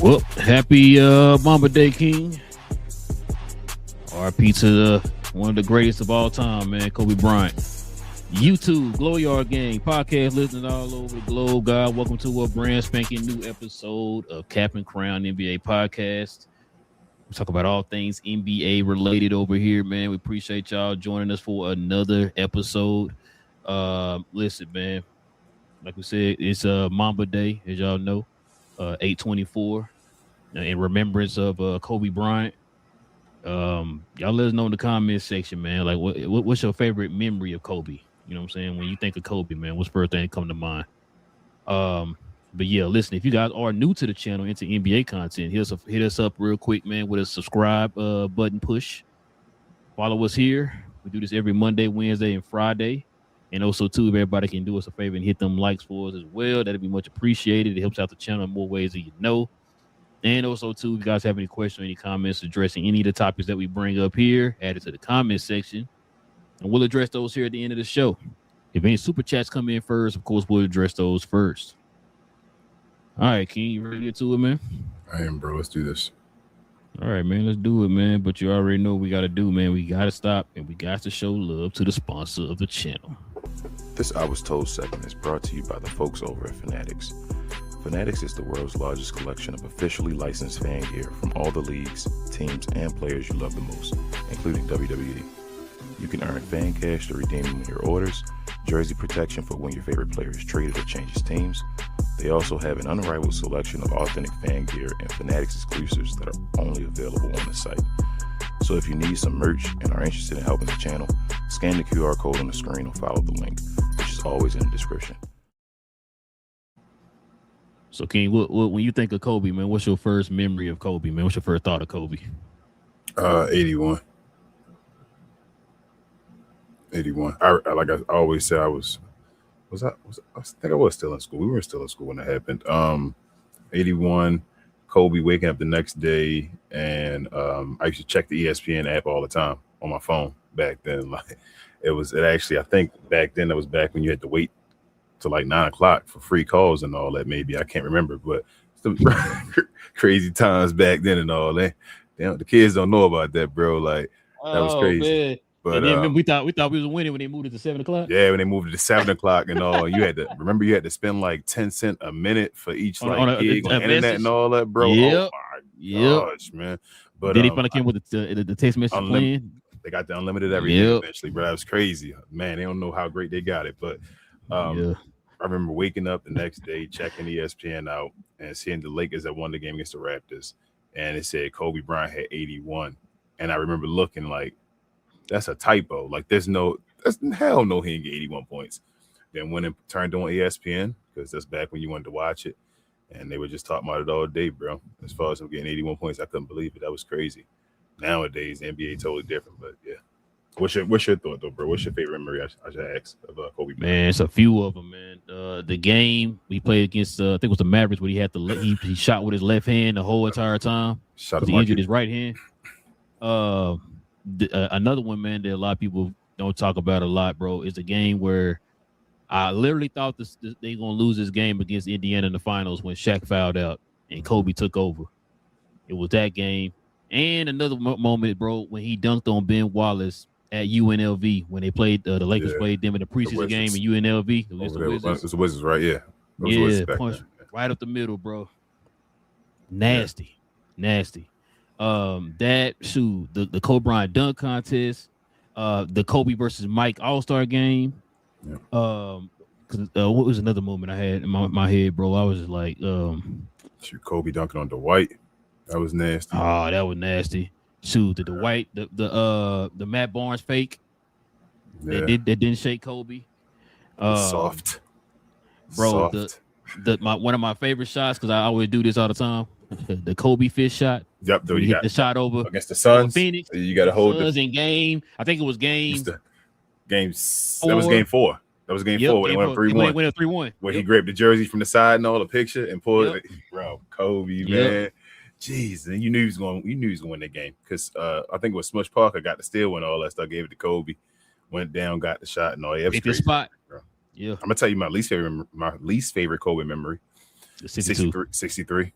Well, happy Mamba Day, King. RP to one of the greatest of all time, man, Kobe Bryant. YouTube, Glow Yard Gang, podcast listeners all over the globe. God, welcome to a brand spanking new episode of Cap and Crown NBA podcast. We talk about all things NBA related over here, man. We appreciate y'all joining us for another episode. Listen, man, like we said, it's Mamba Day, as y'all know. 8/24 in remembrance of Kobe Bryant. Y'all let us know in the comment section, man. Like, what's your favorite memory of Kobe? You know what I'm saying? When you think of Kobe, man, what's the first thing that come to mind? But yeah, listen, if you guys are new to the channel, into NBA content, hit us up real quick, man, with a subscribe button push. Follow us here. We do this every Monday, Wednesday, and Friday. And also, too, if everybody can do us a favor and hit them likes for us as well, that'd be much appreciated. It helps out the channel in more ways than you know. And also, too, if you guys have any questions or any comments addressing any of the topics that we bring up here, add it to the comment section. And we'll address those here at the end of the show. If any super chats come in first, of course, we'll address those first. All right, King, you ready to get to it, man? I am, bro. Let's do this. All right, man, let's do it, man. But you already know what we got to do, man. We got to stop, and we got to show love to the sponsor of the channel. This I Was Told segment is brought to you by the folks over at Fanatics. Fanatics is the world's largest collection of officially licensed fan gear from all the leagues, teams, and players you love the most, including WWE. You can earn fan cash to redeem them in your orders, jersey protection for when your favorite player is traded or changes teams. They also have an unrivaled selection of authentic fan gear and Fanatics exclusives that are only available on the site. So if you need some merch and are interested in helping the channel, scan the QR code on the screen or follow the link, which is always in the description. So, King, when you think of Kobe, man, what's your first memory of Kobe, man? What's your first thought of Kobe? 81. I like I always say, I think I was still in school. We were still in school when it happened. 81. Kobe waking up the next day, and I used to check the ESPN app all the time on my phone back then. Like I think back then, that was back when you had to wait till like 9 o'clock for free calls and all that. Maybe I can't remember, but some crazy times back then and all that. Damn, the kids don't know about that, bro. Like that was crazy. Man. But and then we thought we was winning when they moved it to 7 o'clock. Yeah, when they moved it to 7 o'clock and all, you had to spend like 10 cents a minute for each gig on internet message and all that, bro. Yep. Oh my gosh, man. But then he finally came with the text message plan. They got the unlimited everything eventually, bro. That was crazy. Man, they don't know how great they got it. But I remember waking up the next day, checking ESPN out, and seeing the Lakers that won the game against the Raptors, and it said Kobe Bryant had 81, and I remember looking like, that's a typo. Like, hell no, he didn't get 81 points. Then when it turned on ESPN, because that's back when you wanted to watch it, and they were just talking about it all day, bro. As far as him getting 81 points, I couldn't believe it. That was crazy. Nowadays, the NBA totally different, but yeah. What's your thought, though, bro? What's your favorite memory, I should ask, of Kobe Bryant? Man, it's a few of them, man. The game we played against, I think it was the Mavericks, where he had he shot with his left hand the whole entire time. He injured his right hand. Another one, man, that a lot of people don't talk about a lot, bro, is a game where I literally thought they gonna lose this game against Indiana in the finals when Shaq fouled out and Kobe took over. It was that game. And another moment, bro, when he dunked on Ben Wallace at UNLV when they played the Lakers played them in the preseason game at UNLV. It was the Wizards, right? Yeah. Punched right up the middle, bro. Nasty. That shoot, the Kobe Bryant dunk contest, the Kobe versus Mike All-Star game. Yeah. What was another moment I had in my head, bro? I was just like, shoot, Kobe dunking on Dwight. That was nasty. Oh, that was nasty. Shoot, the Dwight, the Matt Barnes fake. Yeah. That didn't shake Kobe. Soft. Bro, Soft. one of my favorite shots, because I always do this all the time. The Kobe fish shot. Yep, though you got the shot over against the Suns. Phoenix. You got to hold Suns in game. I think it was game. That was game 4. That was game 4 when it went 3-1. Went 3-1. Where he grabbed the jersey from the side and all the picture and pulled it. Bro, Kobe, man. Jeez, and you knew he was going to win that game because I think it was Smush Parker got the steal and all that stuff. Gave it to Kobe, went down, got the shot and all. Yeah, hit the spot. Bro. Yeah, I'm gonna tell you my least favorite Kobe memory. 63.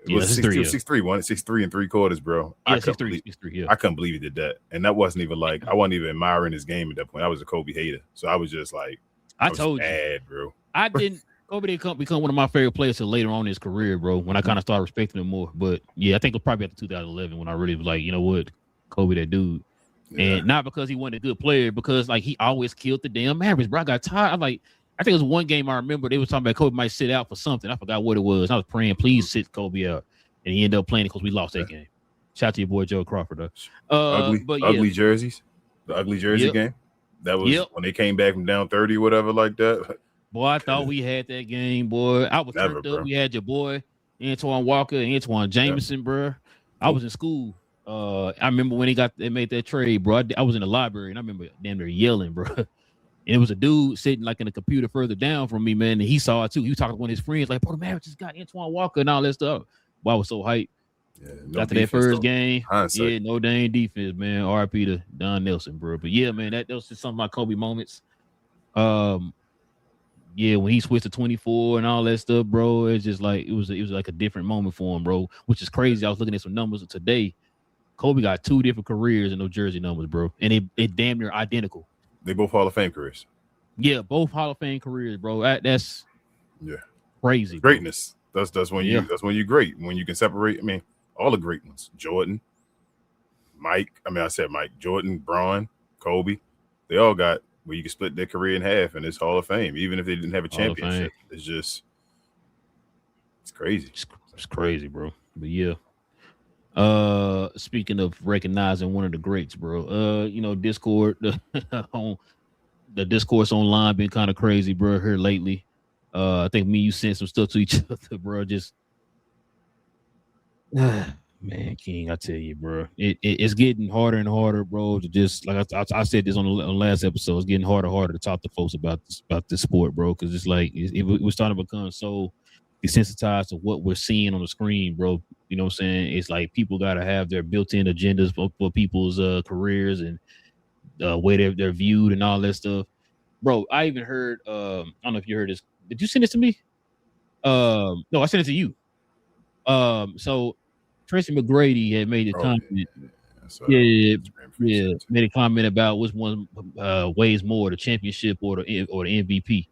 It was 63, wasn't it? 63 and 3/4, bro. Yeah, 63. Yeah. I couldn't believe he did that, and that wasn't even like I wasn't even admiring his game at that point. I was a Kobe hater, so I was just like, I told you, bro. I didn't. Kobe didn't become one of my favorite players until later on in his career, bro. When I kind of started respecting him more. But yeah, I think it was probably after 2011 when I really was like, you know what, Kobe, that dude. Yeah. And not because he wasn't a good player, because like he always killed the damn Mavericks, bro. I got tired. I think it was one game I remember they were talking about Kobe might sit out for something. I forgot what it was. I was praying, please sit Kobe out, and he ended up playing because we lost that game. Shout out to your boy Joe Crawford, though. Ugly jerseys, the ugly jersey game. That was when they came back from down 30 or whatever like that. Boy, I thought we had that game, boy. I was turned up. Bro. We had your boy Antoine Walker, Antoine Jameson, bro. I was in school. I remember when they made that trade, bro. I was in the library and I remember damn near yelling, bro. And it was a dude sitting like in the computer further down from me, man. And he saw it too. He was talking to one of his friends, like, bro, the Mavericks just got Antoine Walker and all that stuff. Boy, I was so hyped. Yeah, after that first game, no dang defense, man. RIP to Don Nelson, bro. But yeah, man, that was just some of my Kobe moments. Yeah, when he switched to 24 and all that stuff, bro, it's just like it was like a different moment for him, bro. Which is crazy. I was looking at some numbers today. Kobe got 2 different careers in those jersey numbers, bro, and it damn near identical. They both Hall of Fame careers. Yeah, both Hall of Fame careers, bro. That's crazy. Greatness. That's when you're great. When you can separate. I mean, all the great ones. Jordan, Mike. I said Mike, Jordan, Braun, Kobe. They all got where you can split their career in half, and it's Hall of Fame, even if they didn't have a championship. It's crazy. It's crazy, bro. But yeah. Speaking of recognizing one of the greats, bro. Discord, the Discourse online been kind of crazy, bro, here lately. I think me and you sent some stuff to each other, bro. Just man, King, I tell you, bro, it's getting harder and harder, bro. To just like I said this on the last episode, it's getting harder and harder to talk to folks about this sport, bro. Because it's like we're starting to become so desensitized to what we're seeing on the screen, bro. You know what I'm saying? It's like people got to have their built-in agendas for people's careers and way they're viewed and all that stuff, bro. I even heard. I don't know if you heard this. Did you send this to me? No, I sent it to you. So Tracy McGrady had made a comment. Made a comment about which one weighs more, the championship or the MVP.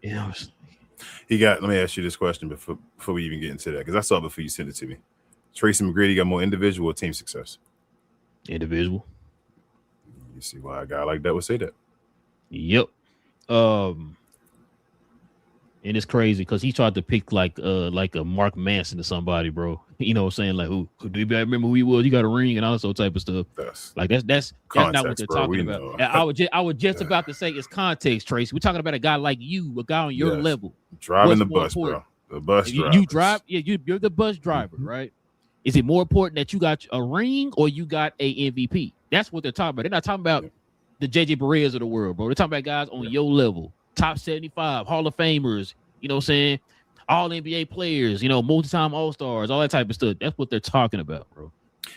Yeah, let me ask you this question before we even get into that, because I saw it before you sent it to me. Tracy McGrady got more individual or team success? Individual. You see why a guy like that would say that? Yep. And it's crazy because he tried to pick like a Mark Manson or somebody, bro. You know what I'm saying? Like, who do you remember who he was? You got a ring and all that type of stuff. That's not what they're talking about. I was just about to say it's context, Tracy. We're talking about a guy like you, a guy on your level. Driving the bus, bro. The bus driver. You drive, you're the bus driver, right? Is it more important that you got a ring or you got a MVP? That's what they're talking about. They're not talking about the JJ Bareas of the world, bro. They're talking about guys on your level. Top 75, Hall of Famers, you know what I'm saying? All NBA players, multi-time All-Stars, all that type of stuff. That's what they're talking about, bro.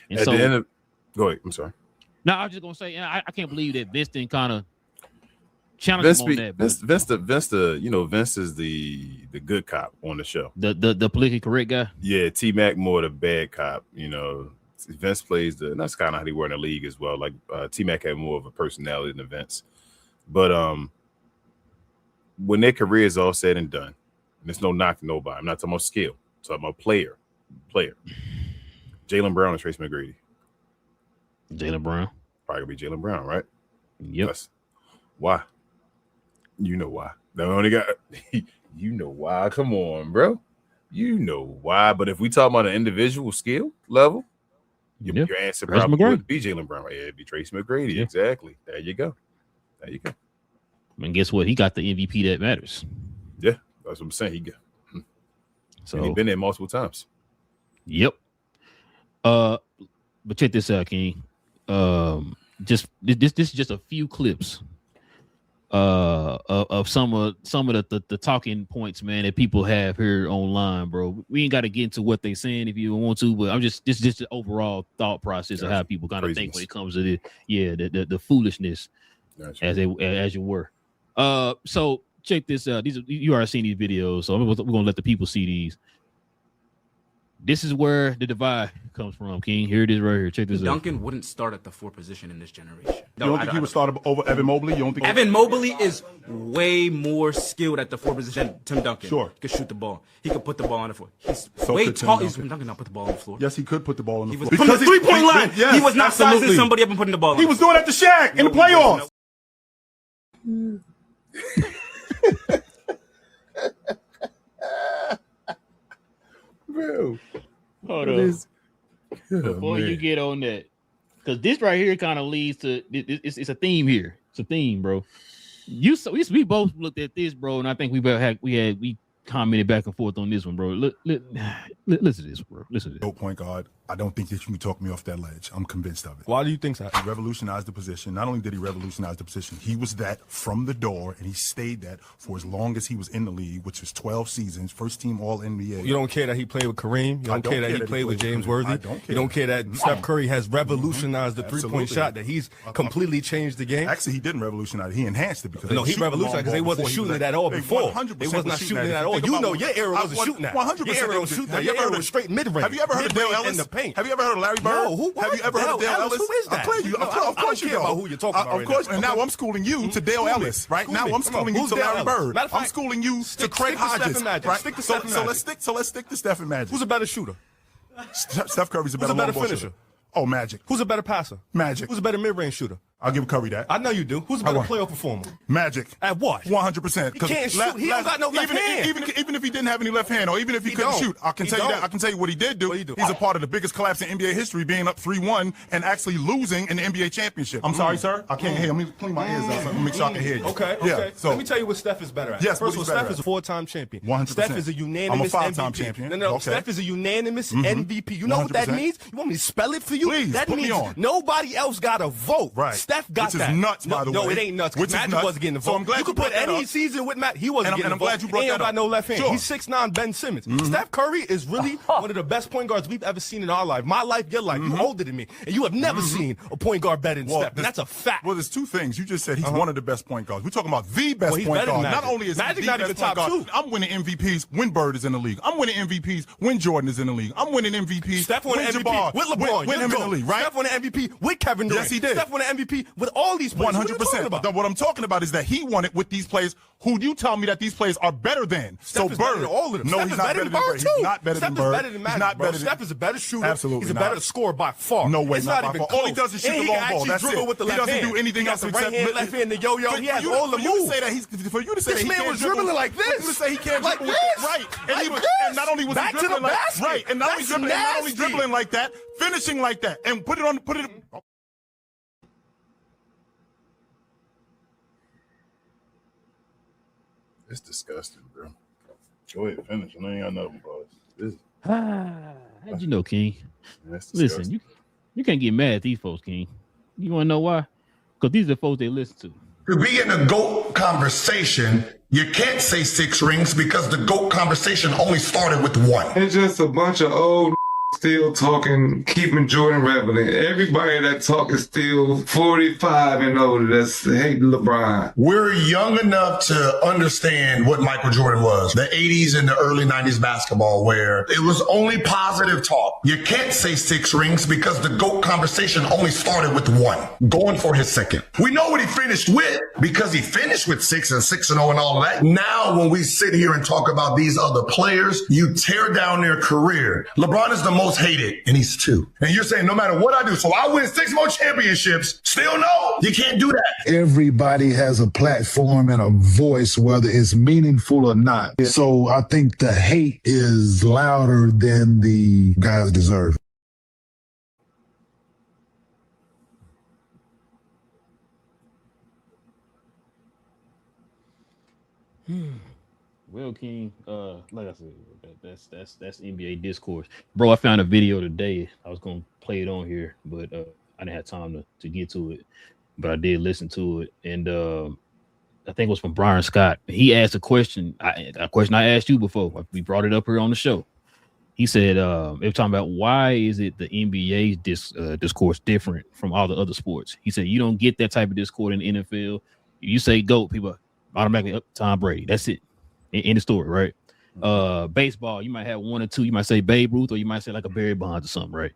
And the end of, go ahead. I'm sorry. No, I was just gonna say, I can't believe that Vince didn't kind of challenge him on that. Vince is the good cop on the show. The politically correct guy. Yeah, T-Mac more the bad cop. Vince plays and that's kind of how they were in the league as well. Like T-Mac had more of a personality than Vince, but when their career is all said and done, and there's no knock to nobody. I'm not talking about skill. I'm talking about player. player. Jaylen Brown or Tracy McGrady? Jaylen Brown. Probably gonna be Jaylen Brown, right? Yep. Why? You know why. They only got you know why. Come on, bro. You know why. But if we talk about an individual skill level, your answer probably would be Jaylen Brown. Yeah, it'd be Tracy McGrady. Yeah. Exactly. There you go. And guess what? He got the MVP that matters. Yeah, that's what I'm saying. So he's been there multiple times. Yep. But check this out, King. This is just a few clips of some of the talking points, man, that people have here online, bro. We ain't got to get into what they saying if you want to, but I'm just the overall thought process of how people kind of think when it comes to the foolishness as you were. So check this out. You already seen these videos, so we're gonna let the people see these. This is where the divide comes from, King. Here it is right here. Check this out. Duncan wouldn't start at the 4 position in this generation. You don't think he would start over Evan Mobley? You don't think Evan Mobley is way more skilled at the 4 position than Tim Duncan. Sure. He could shoot the ball. He could put the ball on the floor. He's way tall. Duncan not put the ball on the floor. Yes, he could put the ball on the floor. From the 3-point line, he was not sizing somebody up and putting the ball on. He was doing it at the Shaq in the playoffs. Bro, hold on. Before you get on that, because this right here kind of leads to it's a theme here. It's a theme, bro. We both looked at this, bro, and I think we commented back and forth on this one, bro. Listen to this, bro. Listen to this. No point guard. I don't think that you can talk me off that ledge. I'm convinced of it. Why do you think so? He revolutionized the position. Not only did he revolutionize the position, he was that from the door, and he stayed that for as long as he was in the league, which was 12 seasons, first team All NBA. You don't care that he played with Kareem? You don't care that he played with James Worthy? I don't care. You don't care that Steph Curry has revolutionized the three-point shot, that he's completely changed the game? Actually, he didn't revolutionize it. He enhanced it because he revolutionized because they wasn't shooting it at all before. They was not shooting it at all. You know your era wasn't shooting that. 100%. Your era was shooting that. Your era was straight mid-range. Have you ever heard of Dale Ellis? In the paint. Have you ever heard of Larry Bird? No, have you ever heard of Dale Ellis? Who is that? Of course you know. About who you're talking about. Of course. And now I'm schooling you to Dale Ellis, right? Now I'm schooling you to Larry Bird. I'm schooling you to Craig Hodges, right? So let's stick to Steph and Magic. Who's a better shooter? Steph Curry's a better finisher. Oh, Magic. Who's a better passer? Magic. Who's a better mid-range shooter? I'll give Curry that. I know you do. Who's a better playoff performer? Magic. At what? 100%. He can't shoot. He don't got no left hand. Even if he didn't have any left hand, or even if he couldn't shoot, I can tell you that. I can tell you what he did do. He's a part of the biggest collapse in NBA history, being up 3-1 and actually losing in the NBA championship. I'm sorry, sir. I can't hear. Let me clean my ears out so make sure I can hear you. Okay. Yeah. So let me tell you what Steph is better at. Yes. First of all, Steph is a 4-time champion. 100%. Steph is a unanimous I'm a 5-time MVP. champion. No. Steph is a unanimous MVP. You know what that means? You want me to spell it for you? Please. That means nobody else got a vote. Right. Steph got that. Which is nuts, by the way. No, it ain't nuts. Because Magic wasn't getting the vote. So I'm glad you could put any season with Matt. He wasn't getting the vote. I'm glad you brought that up. He ain't got no left hand. Sure. He's 6'9", Ben Simmons. Steph Curry is really one of the best point guards we've ever seen in our life. My life, your life. You older than me, and you have never seen a point guard better than Steph. And that's a fact. Well, there's two things. You just said he's one of the best point guards. We're talking about the best point guard. Not only is Magic he the not even best point top guard, two. I'm winning MVPs when Bird is in the league. I'm winning MVPs when Jordan is in the league. I'm winning MVPs Steph won when an MVP Jabbar, with LeBron. When him in the league, right? Steph won an MVP with Kevin Durant. Yes, he did. Steph won an MVP with all these players. 100%. What I'm talking about is that he won it with these players who you tell me that these players are better than. Steph is better than all of them. No, Steph he's is not better better than than Bird. Bird, too. He's not better than Bird. Steph is better than Magic, bro. Steph is a better shooter. Absolutely He's a not. better scorer by far. No way, it's not not by even far. All he does is shoot the long ball. That's it. With the He left doesn't hand. do anything else He got except the right hand, left hand, the yo-yo. He has all the moves. For you to say that he can't dribble like this. For you to say he can't like dribble this. right. And not only was Back he to the dribbling like basket. right, and not only That's dribbling like that, finishing like that, and put it. It's disgusting, bro. Go ahead, finish. I ain't got nothing, boss. How'd you know, King? Listen, you can't get mad at these folks, King. You want to know why? Because these are the folks they listen to. To be in a GOAT conversation, you can't say 6 rings because the GOAT conversation only started with 1. It's just a bunch of old still talking, keeping Jordan relevant. Everybody that talk is still 45 and older that's hating LeBron. We're young enough to understand what Michael Jordan was. The 80s and the early 90s basketball, where it was only positive talk. You can't say 6 rings because the GOAT conversation only started with 1, going for his second. We know what he finished with because he finished with 6 and 6-0 and all of that. Now, when we sit here and talk about these other players, you tear down their career. LeBron is the most hated, and he's 2. And you're saying no matter what I do, so I win 6 more championships, still no, you can't do that. Everybody has a platform and a voice, whether it's meaningful or not. So I think the hate is louder than the guys deserve. Well, King, like I said, that's NBA Discourse, bro. I found a video today. I was gonna play it on here, but I didn't have time to get to it. But I did listen to it, and I think it was from Brian Scott. He asked a question. A question I asked you before. We brought it up here on the show. He said, they were talking about why is it the NBA's discourse different from all the other sports. He said you don't get that type of discourse in the NFL. You say GOAT, people automatically up Tom Brady. That's it. In the story, right? Baseball, you might have 1 or 2. You might say Babe Ruth, or you might say like a Barry Bonds or something, right?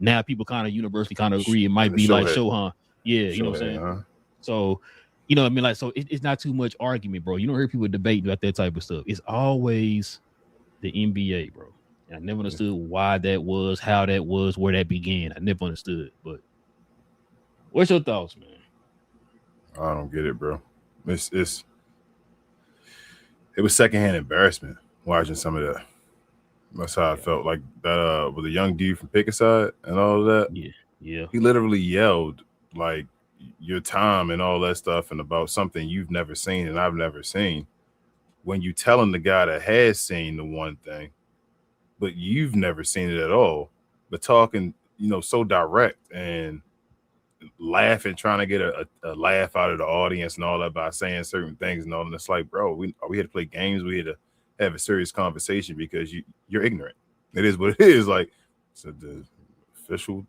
Now people kind of universally kind of agree it might be like Shohan. Yeah, you know what I'm saying? Huh? So, you know what I mean? Like, so it's not too much argument, bro. You don't hear people debate about that type of stuff. It's always the NBA, bro. And I never understood why that was, how that was, where that began. I never understood. But what's your thoughts, man? I don't get it, bro. It was secondhand embarrassment watching some of that. That's how I felt. Like that with a young dude from Pickaside and all of that. Yeah. He literally yelled like your time and all that stuff and about something you've never seen and I've never seen. When you telling the guy that has seen the one thing, but you've never seen it at all, but talking, so direct and laughing, trying to get a laugh out of the audience and all that by saying certain things and all. And it's like, bro, we had to play games. We had to have a serious conversation because you're ignorant. It is what it is. Like, so the official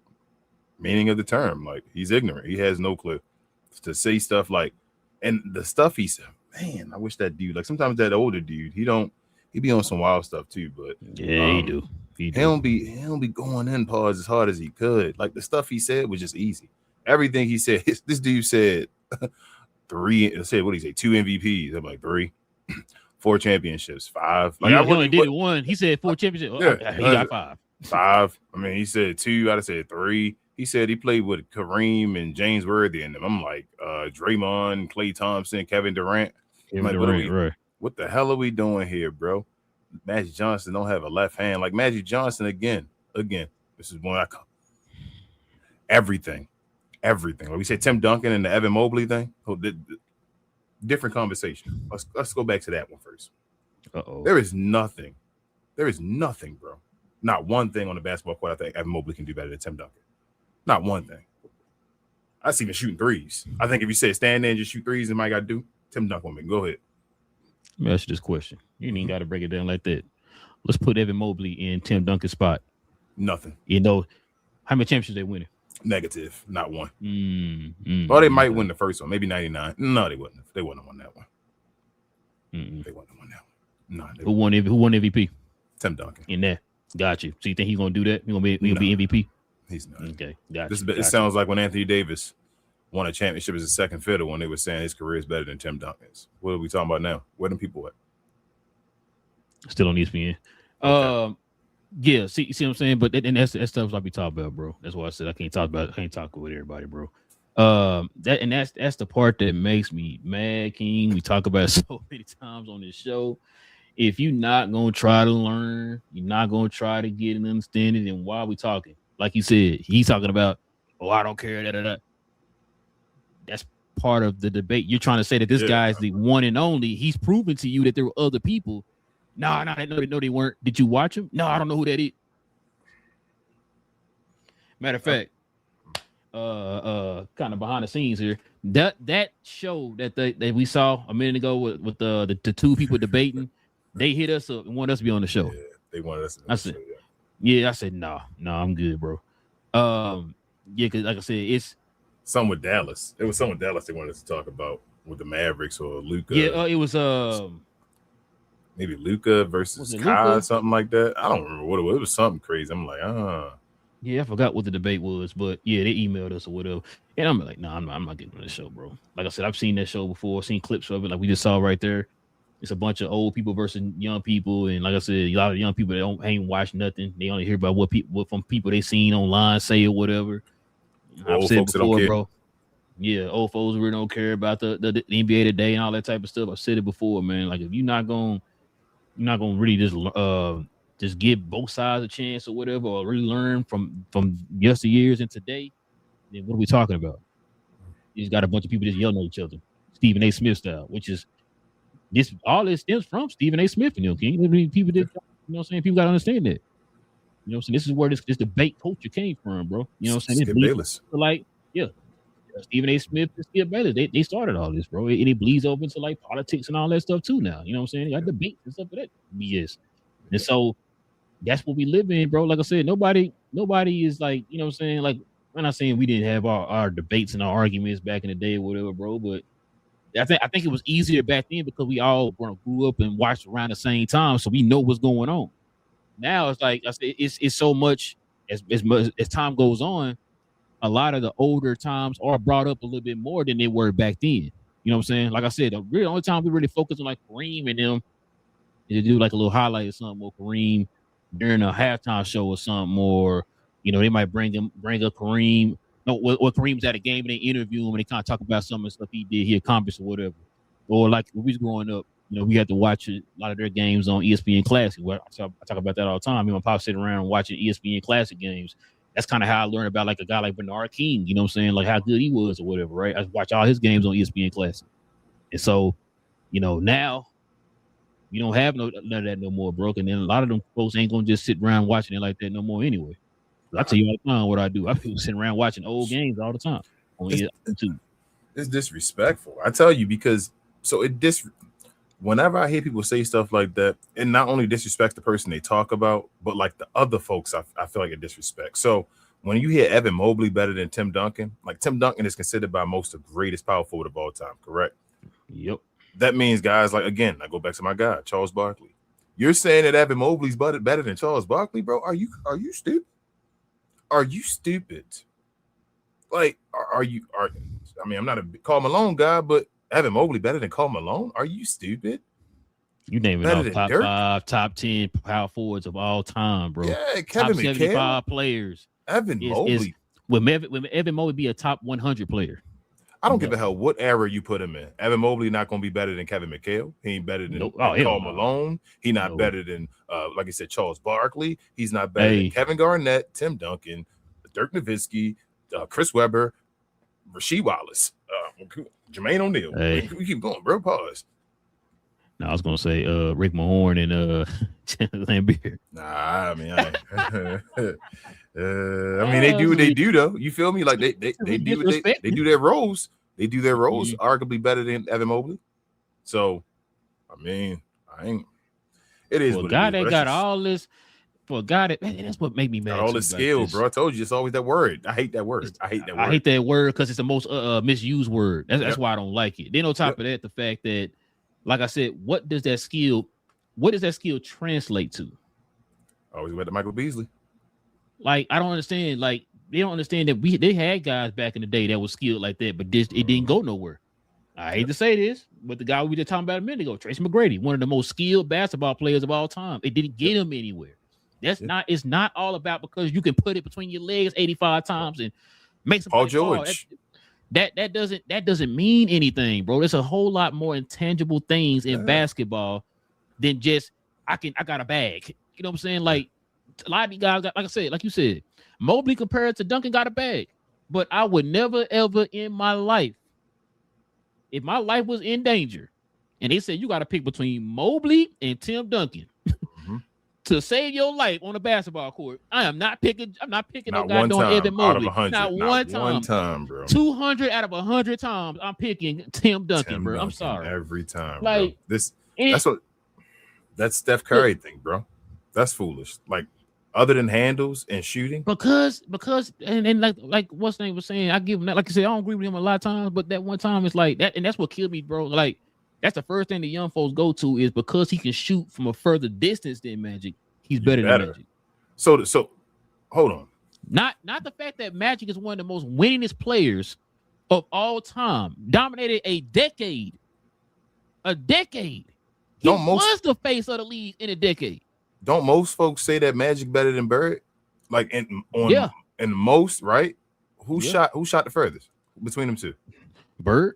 meaning of the term, like he's ignorant. He has no clue to say stuff like, and the stuff he said, man, I wish that dude, like sometimes that older dude, he be on some wild stuff too, but yeah, he do. He don't be going in pause as hard as he could. Like the stuff he said was just easy. Everything he said, this dude said 3. Said what did he say? 2 MVPs. I'm like 3, 4 championships, 5. Like he only did it 1. He said 4 championships. Yeah, he got 5. 5. I mean, he said 2. I'd have said 3. He said he played with Kareem and James Worthy in them. I'm like Draymond, Klay Thompson, Kevin Durant. Right. What the hell are we doing here, bro? Magic Johnson don't have a left hand. Like Magic Johnson again. This is one I come. Everything. Like we said, Tim Duncan and the Evan Mobley thing. Different conversation. Let's go back to that one first. There is nothing, bro. Not one thing on the basketball court I think Evan Mobley can do better than Tim Duncan. Not one thing. I see him shooting threes. I think if you say stand there and just shoot threes, and Mike got to do, Tim Duncan will go ahead. Let me ask you this question. You ain't got to break it down like that. Let's put Evan Mobley in Tim Duncan's spot. Nothing. How many championships they winning? Negative, not 1. Or they might win the first one, maybe 99. No, they wouldn't. They wouldn't have won that one. They wouldn't have won that one. No. Who won MVP? Tim Duncan. In there. Got you. So you think he's gonna do that? He's gonna be MVP? He's not. Okay. Got you. It sounds like when Anthony Davis won a championship as a second fiddle when they were saying his career is better than Tim Duncan's. What are we talking about now? Where them people at? Still on ESPN. Okay. Yeah, see what I'm saying? But that's stuff I be talking about, bro. That's why I said I can't talk with everybody, bro. That's the part that makes me mad, King. We talk about it so many times on this show. If you're not gonna try to learn, you're not gonna try to get an understanding, then why are we talking? Like you said, he's talking about, I don't care, That's part of the debate. You're trying to say that this guy's the one and only. He's proven to you that there were other people. No, they weren't. Did you watch him? No, I don't know who that is. Matter of fact, kind of behind the scenes here, that show that we saw a minute ago with the 2 people debating, they hit us up and wanted us to be on the show. Yeah, they wanted us to be on the show. Yeah, I said no, I'm good, bro. Yeah, because like I said, it's some with Dallas. It was some with Dallas they wanted us to talk about with the Mavericks or Luka. Yeah, it was maybe Luka versus Kai, something like that. I don't remember what it was. It was something crazy. I'm like, yeah, I forgot what the debate was, but yeah, they emailed us or whatever, and I'm like, no, I'm not getting on the show, bro. Like I said, I've seen that show before, seen clips of it, like we just saw right there. It's a bunch of old people versus young people, and like I said, a lot of young people that ain't watched nothing. They only hear about what from people they seen online say or whatever. I've said before, bro. Yeah, old folks really don't care about the NBA today and all that type of stuff. I've said it before, man. Like if you're not gonna really just give both sides a chance or whatever, or really learn from yesteryears and today, then what are we talking about? You just got a bunch of people just yelling at each other, Stephen A. Smith style, which is all this stems from Stephen A. Smith and them, King. I mean, people did, people got to understand that. You know what I'm saying? This is where this debate culture came from, bro. You know what I'm saying? Skip Bayless. Like, yeah. Stephen A. Smith and Skip Bayless, they started all this, bro. It bleeds over into like politics and all that stuff too now. You know what I'm saying? They got debates and stuff of that BS. And so that's what we live in, bro. Like I said, nobody is like, you know what I'm saying? Like, I'm not saying we didn't have our debates and our arguments back in the day or whatever, bro, but I think it was easier back then because we all grew up and watched around the same time, so we know what's going on. Now it's like I said, it's so much as time goes on, a lot of the older times are brought up a little bit more than they were back then. You know what I'm saying? Like I said, the only time we really focus on like Kareem and them is to do like a little highlight or something or Kareem during a halftime show or something, or they might bring up Kareem. No, or Kareem's at a game and they interview him and they kind of talk about some of the stuff he accomplished or whatever. Or like when we was growing up, we had to watch a lot of their games on ESPN Classic. I talk about that all the time. My pop sitting around watching ESPN Classic games. That's kind of how I learned about like a guy like Bernard King. You know what I'm saying? Like how good he was or whatever, right? I watch all his games on ESPN Classic. And so, now you don't have none of that no more, bro. And then a lot of them folks ain't gonna just sit around watching it like that no more anyway. I tell you all the time what I do. I people sitting around watching old games all the time on YouTube. It's disrespectful. I tell you, because whenever I hear people say stuff like that, it not only disrespects the person they talk about, but like the other folks, I feel like it disrespects. So when you hear Evan Mobley better than Tim Duncan, like Tim Duncan is considered by most the greatest power forward of all time, correct? Yep. That means guys like, again, I go back to my guy, Charles Barkley. You're saying that Evan Mobley's better than Charles Barkley, bro? Are you stupid? Are you stupid? Like, I'm not a Karl Malone guy, but Evan Mobley better than Karl Malone? Are you stupid? You name it off top 5, top 10 power forwards of all time, bro. Yeah, Kevin top McHale. 75 players. Evan Mobley. Will Evan Mobley be a top 100 player? I don't give a hell what era you put him in. Evan Mobley not going to be better than Kevin McHale. He ain't better than Karl Malone. He not better than, like I said, Charles Barkley. He's not better than Kevin Garnett, Tim Duncan, Dirk Nowitzki, Chris Webber, Rasheed Wallace, Jermaine O'Neal. We keep going, bro. Pause. No, I was going to say Rick Mahorn and Lambeer. Nah, they do what they do though. You feel me? Like they do their roles. They do their roles arguably better than Evan Mobley. So, it is. For a guy that got all this, for a guy that's what made me mad. All the skill, bro. I told you it's always that word. I hate that word. I hate that word because it's the most misused word. That's why I don't like it. Then on top of that, the fact that, like I said, what does that skill translate to? Always went to Michael Beasley. Like, I don't understand. Like, they don't understand that they had guys back in the day that was skilled like that, but it didn't go nowhere. I hate to say this, but the guy we just talking about a minute ago, Tracy McGrady, one of the most skilled basketball players of all time. It didn't get him anywhere. It's not all about because you can put it between your legs 85 times and make some Paul George. That doesn't mean anything, bro. There's a whole lot more intangible things in basketball than just I got a bag. You know what I'm saying? Like a lot of these guys got, like you said, Mobley compared to Duncan got a bag. But I would never ever in my life, if my life was in danger, and they said you got to pick between Mobley and Tim Duncan to save your life on a basketball court, I'm not picking no guy doing Evan Mobley. Not one time, bro. 200 out of 100 times, I'm picking Tim Duncan, bro. I'm sorry. Every time, like bro. That's Steph Curry thing, bro. That's foolish. Like other than handles and shooting? Because and like what's name was saying, I give him that. Like I said, I don't agree with him a lot of times, but that one time it's like that, and that's what killed me, bro. Like that's the first thing the young folks go to is because he can shoot from a further distance than Magic. He's better than Magic. So hold on. Not the fact that Magic is one of the most winningest players of all time, dominated a decade. He was the face of the league in a decade. Don't most folks say that Magic better than Bird? Like in most, right? Who shot the furthest between them two? Bird.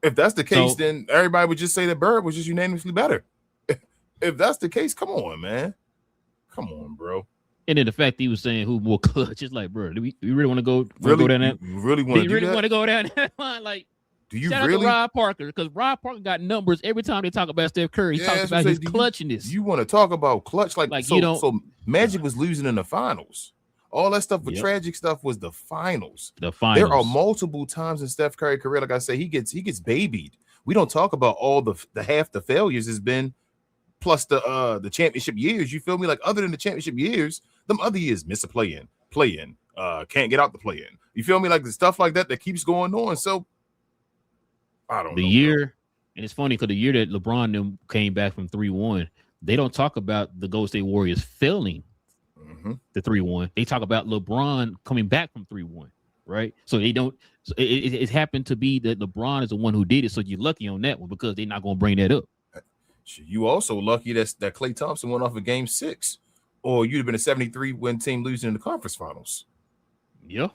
If that's the case, then everybody would just say that Bird was just unanimously better. If that's the case, come on, man. Come on, bro. And then the fact that he was saying who more clutch, it's like, bro, do we really want to go down that? Really want to go down that line? Like, do you shout really? out to Rod Parker, because Rod Parker got numbers every time they talk about Steph Curry. He talks about his clutchiness. You want to talk about clutch? So Magic was losing in the finals. All that stuff, tragic stuff was the finals. The finals. There are multiple times in Steph Curry's career, like I say, he gets babied. We don't talk about all the half the failures has been, plus the championship years. You feel me? Like other than the championship years, them other years miss a play-in, can't get out the play-in. You feel me? Like the stuff like that keeps going on. So I don't know. And it's funny because the year that LeBron came back from 3-1, they don't talk about the Golden State Warriors failing the 3-1. They talk about LeBron coming back from 3-1, right? So they don't. So it happened to be that LeBron is the one who did it. So you're lucky on that one because they're not going to bring that up. You also lucky that Klay Thompson went off of Game 6, or you'd have been a 73-win team losing in the conference finals. Yeah.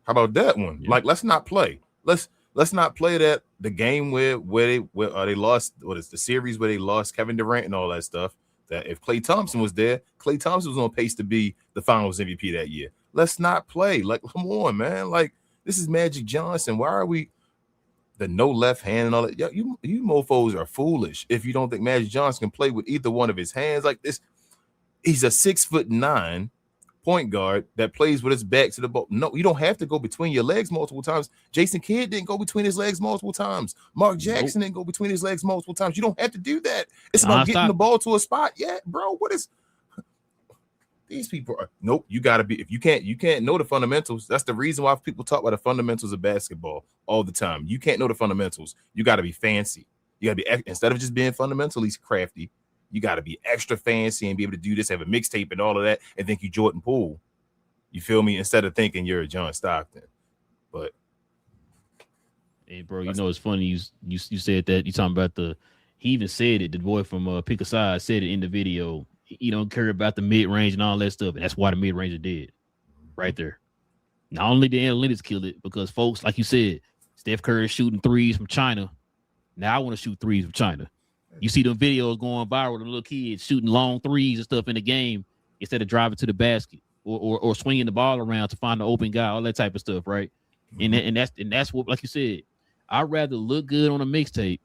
How about that one? Yeah. Like, let's not play. Let's not play that the game where they lost. What is the series where they lost Kevin Durant and all that stuff? That if Klay Thompson was there, Klay Thompson was on pace to be the Finals MVP that year. Let's not play. Like, come on, man. Like, this is Magic Johnson. Why are we the no left hand and all that? You mofos are foolish if you don't think Magic Johnson can play with either one of his hands like this. He's a 6'9" point guard that plays with his back to the ball. No, you don't have to go between your legs multiple times. Jason Kidd didn't go between his legs multiple times. Mark Jackson didn't go between his legs multiple times. You don't have to do that. It's about getting the ball to a spot. Yeah, bro. What is these people are? Nope. You got to be. If you can't know the fundamentals. That's the reason why people talk about the fundamentals of basketball all the time. You can't know the fundamentals. You got to be fancy. You got to be, instead of just being fundamentally crafty, you got to be extra fancy and be able to do this, have a mixtape and all of that, and think you Jordan Poole. You feel me? Instead of thinking you're a John Stockton. But hey, bro, you know it's funny. You said that. You talking about he even said it. The boy from Pick a Side said it in the video. He don't care about the mid range and all that stuff, and that's why the mid range did right there. Not only the analytics killed it, because folks, like you said, Steph Curry shooting threes from China. Now I want to shoot threes from China. You see them videos going viral, the little kids shooting long threes and stuff in the game instead of driving to the basket or swinging the ball around to find the open guy, all that type of stuff, right? And that's what, like you said, I'd rather look good on a mixtape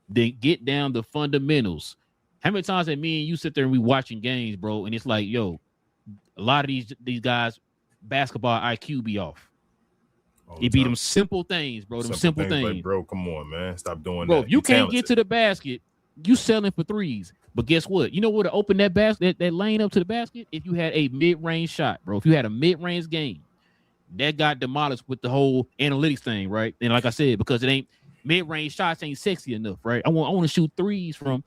than get down the fundamentals. How many times have me and you sit there and we watching games, bro, and it's like, yo, a lot of these guys basketball IQ be off. It be them simple things, bro. Them simple things. Like, bro, come on, man. Stop doing bro, that. Bro, you can't get to the basket. You selling for threes. But guess what? You know where to open that basket, that lane up to the basket? If you had a mid-range shot, bro. If you had a mid-range game, that got demolished with the whole analytics thing, right? And like I said, because it ain't mid-range shots ain't sexy enough, right? I want to shoot threes for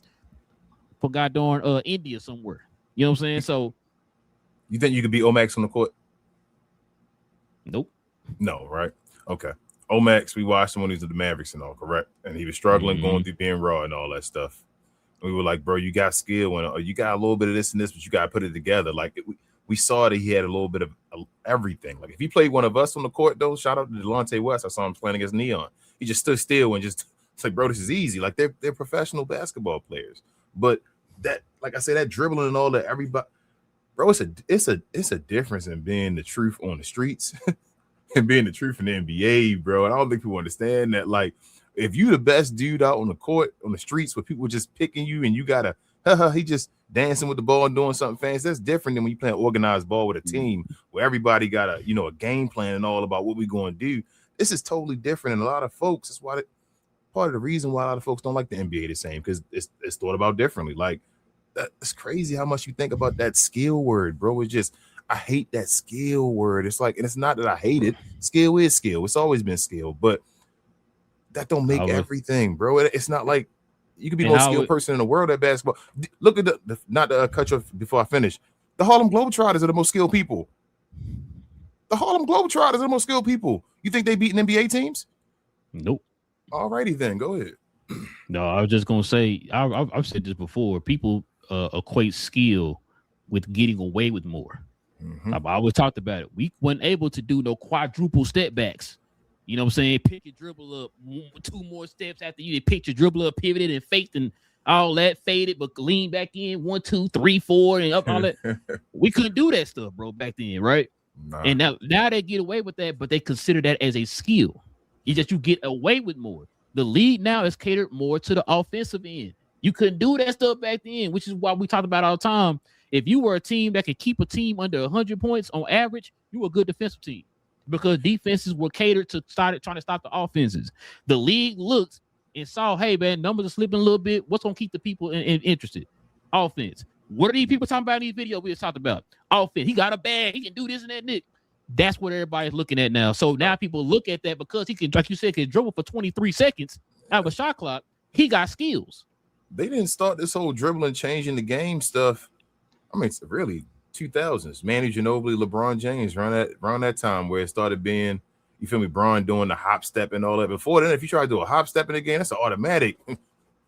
goddamn India somewhere. You know what I'm saying? So you think you could beat Omax on the court? Nope. No, right? Okay. Omax, we watched him when he was at the Mavericks and all, correct? And he was struggling, going through being raw and all that stuff. And we were like, bro, you got skill and you got a little bit of this and this, but you got to put it together. Like we saw that he had a little bit of everything. Like if he played one of us on the court, though, shout out to Delonte West. I saw him playing against Neon. He just stood still and just it's like, bro, this is easy. Like they're professional basketball players. But that, like I said, that dribbling and all that, everybody, bro, it's a difference in being the truth on the streets. And being the truth in the NBA, bro. And I don't think people understand that. Like, if you the best dude out on the court, on the streets, where people just picking you and you gotta, he just dancing with the ball and doing something fancy. That's different than when you play an organized ball with a team where everybody got a game plan and all about what we going to do. This is totally different. And a lot of folks, that's why part of the reason why a lot of folks don't like the NBA the same, because it's thought about differently. Like It's crazy how much you think about that skill word, bro. It's just I hate that skill word. It's like, and it's not that I hate it. Skill is skill. It's always been skill, but that don't make everything, bro. It's not like you could be the most skilled person in the world at basketball. Look at the not to cut you off before I finish. The Harlem Globetrotters are the most skilled people. The Harlem Globetrotters are the most skilled people. You think they beating NBA teams? Nope. Alrighty then, go ahead. No, I was just gonna say I've said this before. People equate skill with getting away with more. I've always talked about it. We weren't able to do no quadruple step backs. You know what I'm saying? Pick your dribble up 2 more steps after you picked your dribble up, pivoted and faked and all that, faded, but lean back in 1, 2, 3, 4, and up all that. We couldn't do that stuff, bro, back then, right? Nah. And now they get away with that, but they consider that as a skill. It's just you get away with more. The league now is catered more to the offensive end. You couldn't do that stuff back then, which is why we talked about all the time. If you were a team that could keep a team under 100 points on average, you were a good defensive team because defenses were catered to trying to stop the offenses. The league looked and saw, hey, man, numbers are slipping a little bit. What's going to keep the people interested? Offense. What are these people talking about in these videos we just talked about? Offense. He got a bag. He can do this and that, Nick. That's what everybody's looking at now. So now people look at that because he can, like you said, can dribble for 23 seconds out of a shot clock. He got skills. They didn't start this whole dribbling, changing the game stuff. I mean, it's really 2000s. Manu Ginobili, LeBron James around that time where it started being, you feel me, Bron doing the hop step and all that. Before then, if you try to do a hop step in the game, that's an automatic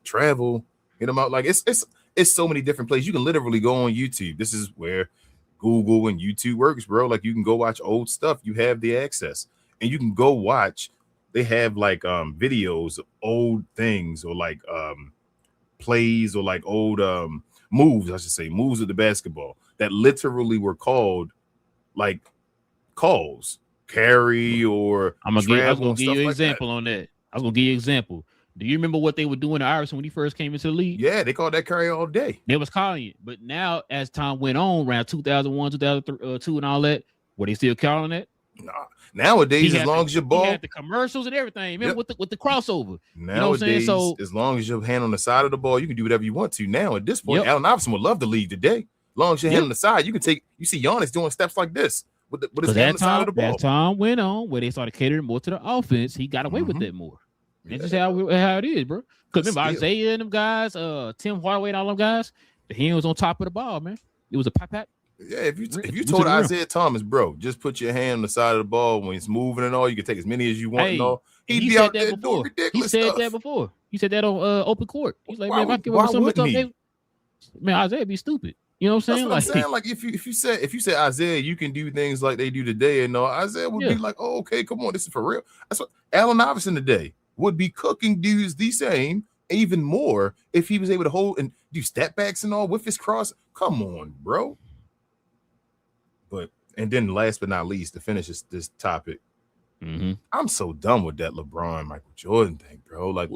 travel. Get them out. Like it's so many different places. You can literally go on YouTube. This is where Google and YouTube works, bro. Like you can go watch old stuff. You have the access, and you can go watch. They have like videos of old things or like plays or like old moves, I should say, moves of the basketball that literally were called like calls, carry or I was gonna give you an example on that. I was gonna give you an example. Do you remember what they were doing to Iverson when he first came into the league? Yeah, they called that carry all day. They was calling it. But now, as time went on, around 2001, 2002, and all that, were they still calling it? Nah. Nowadays, as long as your ball, he had the commercials and everything, remember, with the crossover. Nowadays, you know what I'm saying? So as long as your hand on the side of the ball, you can do whatever you want to. Now at this point, Allen Iverson would love the league today. As long as your hand on the side, you can take. You see Giannis doing steps like this with his hand on the side of the ball. As time went on, where they started catering more to the offense, he got away with that more. That's just how it is, bro. Because remember Isaiah and them guys, Tim Hardaway and all them guys, the hand was on top of the ball, man. It was a pat. Yeah, if you told Isaiah Thomas, bro, just put your hand on the side of the ball when it's moving and all, you can take as many as you want and all. He'd be out there doing ridiculous stuff. He said that before. He said that on open court. He's like, man, if I give him some stuff, man, Isaiah be stupid. You know what I'm saying? That's what I'm saying. Like if you said Isaiah, you can do things like they do today, and all, Isaiah would be like, oh, okay, come on, this is for real. That's what Allen Iverson today would be cooking dudes the same, even more, if he was able to hold and do step backs and all with his cross. Come on, bro. And then last but not least, to finish this topic, I'm so done with that LeBron Michael Jordan thing, bro. Like,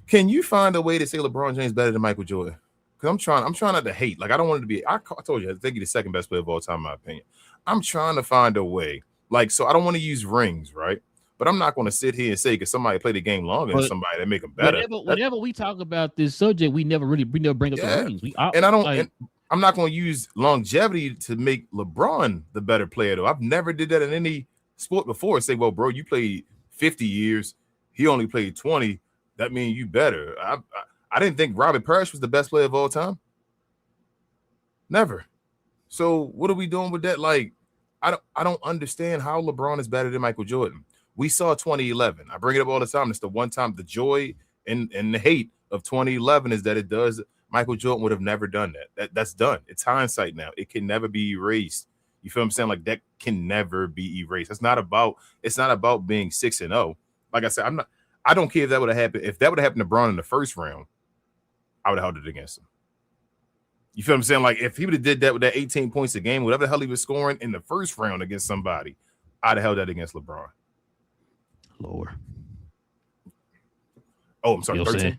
can you find a way to say LeBron James better than Michael Jordan? Because I'm trying not to hate. Like, I don't want it to be. I told you, I think he's the second best player of all time, in my opinion. I'm trying to find a way. Like, so I don't want to use rings, right? But I'm not going to sit here and say because somebody played the game longer than somebody that make them better. Whenever we talk about this subject, we never bring up the rings. I'm not going to use longevity to make LeBron the better player, though. I've never did that in any sport before. Say, well, bro, you played 50 years. He only played 20. That means you better. I didn't think Robert Parrish was the best player of all time. Never. So what are we doing with that? Like, I don't understand how LeBron is better than Michael Jordan. We saw 2011. I bring it up all the time. It's the one time the joy and the hate of 2011 is that it does. Michael Jordan would have never done that. That's done. It's hindsight now. It can never be erased. You feel what I'm saying? Like that can never be erased. It's not about being 6-0. Like I said, I don't care if that would have happened. If that would have happened to Bron in the first round, I would have held it against him. You feel what I'm saying? Like if he would have did that with that 18 points a game, whatever the hell he was scoring in the first round against somebody, I'd have held that against LeBron. Lower. Oh, I'm sorry, 13.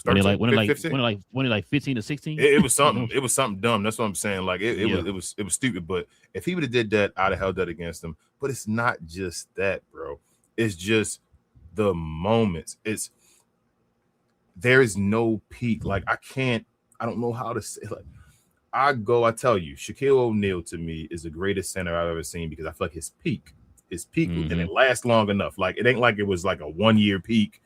When it like 15 to 16? It was something. It was something dumb. That's what I'm saying. Like it was stupid. But if he would have did that, I'd have held that against him. But it's not just that, bro. It's just the moments. There is no peak. Like I can't I don't know how to say, like, I tell you, Shaquille O'Neal to me is the greatest center I've ever seen because I feel like his peak and it lasts long enough. Like, it ain't like it was like a 1 year peak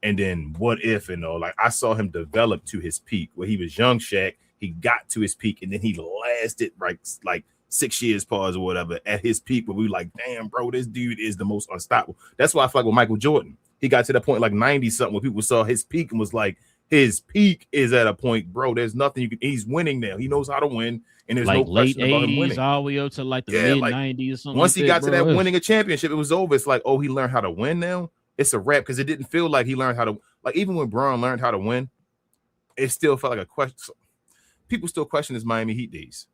and then what if and all. Like, I saw him develop to his peak where he was young Shaq. He got to his peak and then he lasted like 6 years pause or whatever at his peak, but we were like, damn, bro, this dude is the most unstoppable. That's why I feel like with Michael Jordan, he got to the point like 90 something where people saw his peak and was like, his peak is at a point, bro. There's nothing you can. He's winning now. He knows how to win, and there's like no question late about him 80s winning. all the way up to like the mid 90s or something. Once like he got to that bro. winning a championship, it was over. It's like, oh, he learned how to win now. It's a wrap because it didn't feel like he learned how to. Like, even when Braun learned how to win, it still felt like a question. People still question his Miami Heat days.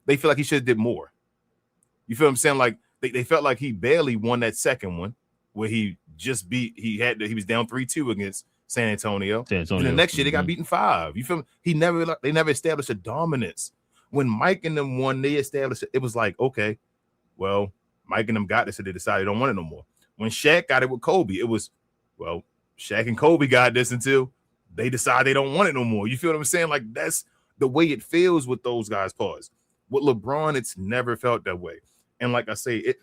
They feel like he should have did more. You feel what I'm saying? Like they felt like he barely won that second one where he just beat. He was down 3-2 against San Antonio. And the next year they got beaten 5. You feel me? They never established a dominance. When Mike and them won, they established it. It was like, okay, well, Mike and them got this, so they decided they don't want it no more. When Shaq got it with Kobe, it was, well, Shaq and Kobe got this until they decide they don't want it no more. You feel what I'm saying? Like, that's the way it feels with those guys. Pause. With LeBron, it's never felt that way. And like I say,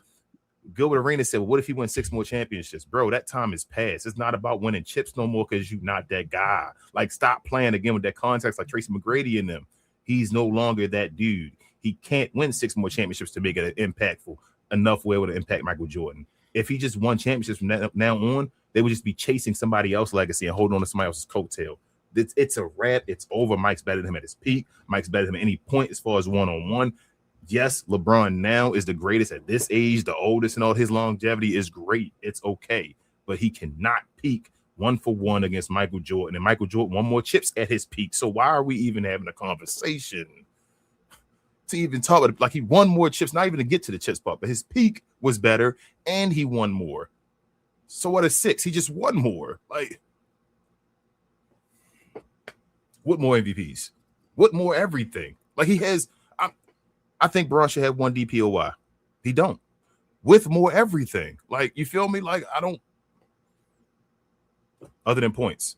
Gilbert Arenas said, well, what if he wins 6 more championships? Bro, that time is past. It's not about winning chips no more because you're not that guy. Like, stop playing again with that context like Tracy McGrady and them. He's no longer that dude. He can't win 6 more championships to make it impactful enough where it would impact Michael Jordan. If he just won championships from now on, they would just be chasing somebody else's legacy and holding on to somebody else's coattail. It's a wrap. It's over. Mike's better than him at his peak. Mike's better than him at any point as far as one-on-one. Yes, LeBron now is the greatest at this age, the oldest, and all his longevity is great. It's okay. But he cannot peak 1-for-1 against Michael Jordan. And Michael Jordan won more chips at his peak. So why are we even having a conversation to even talk about it? Like, he won more chips, not even to get to the chips part, but his peak was better and he won more. So what is 6? He just won more. Like, what more MVPs? What more everything? Like, he has. I think Braun should have 1 DPOY. He don't. With more everything. Like, you feel me? Like, I don't. Other than points.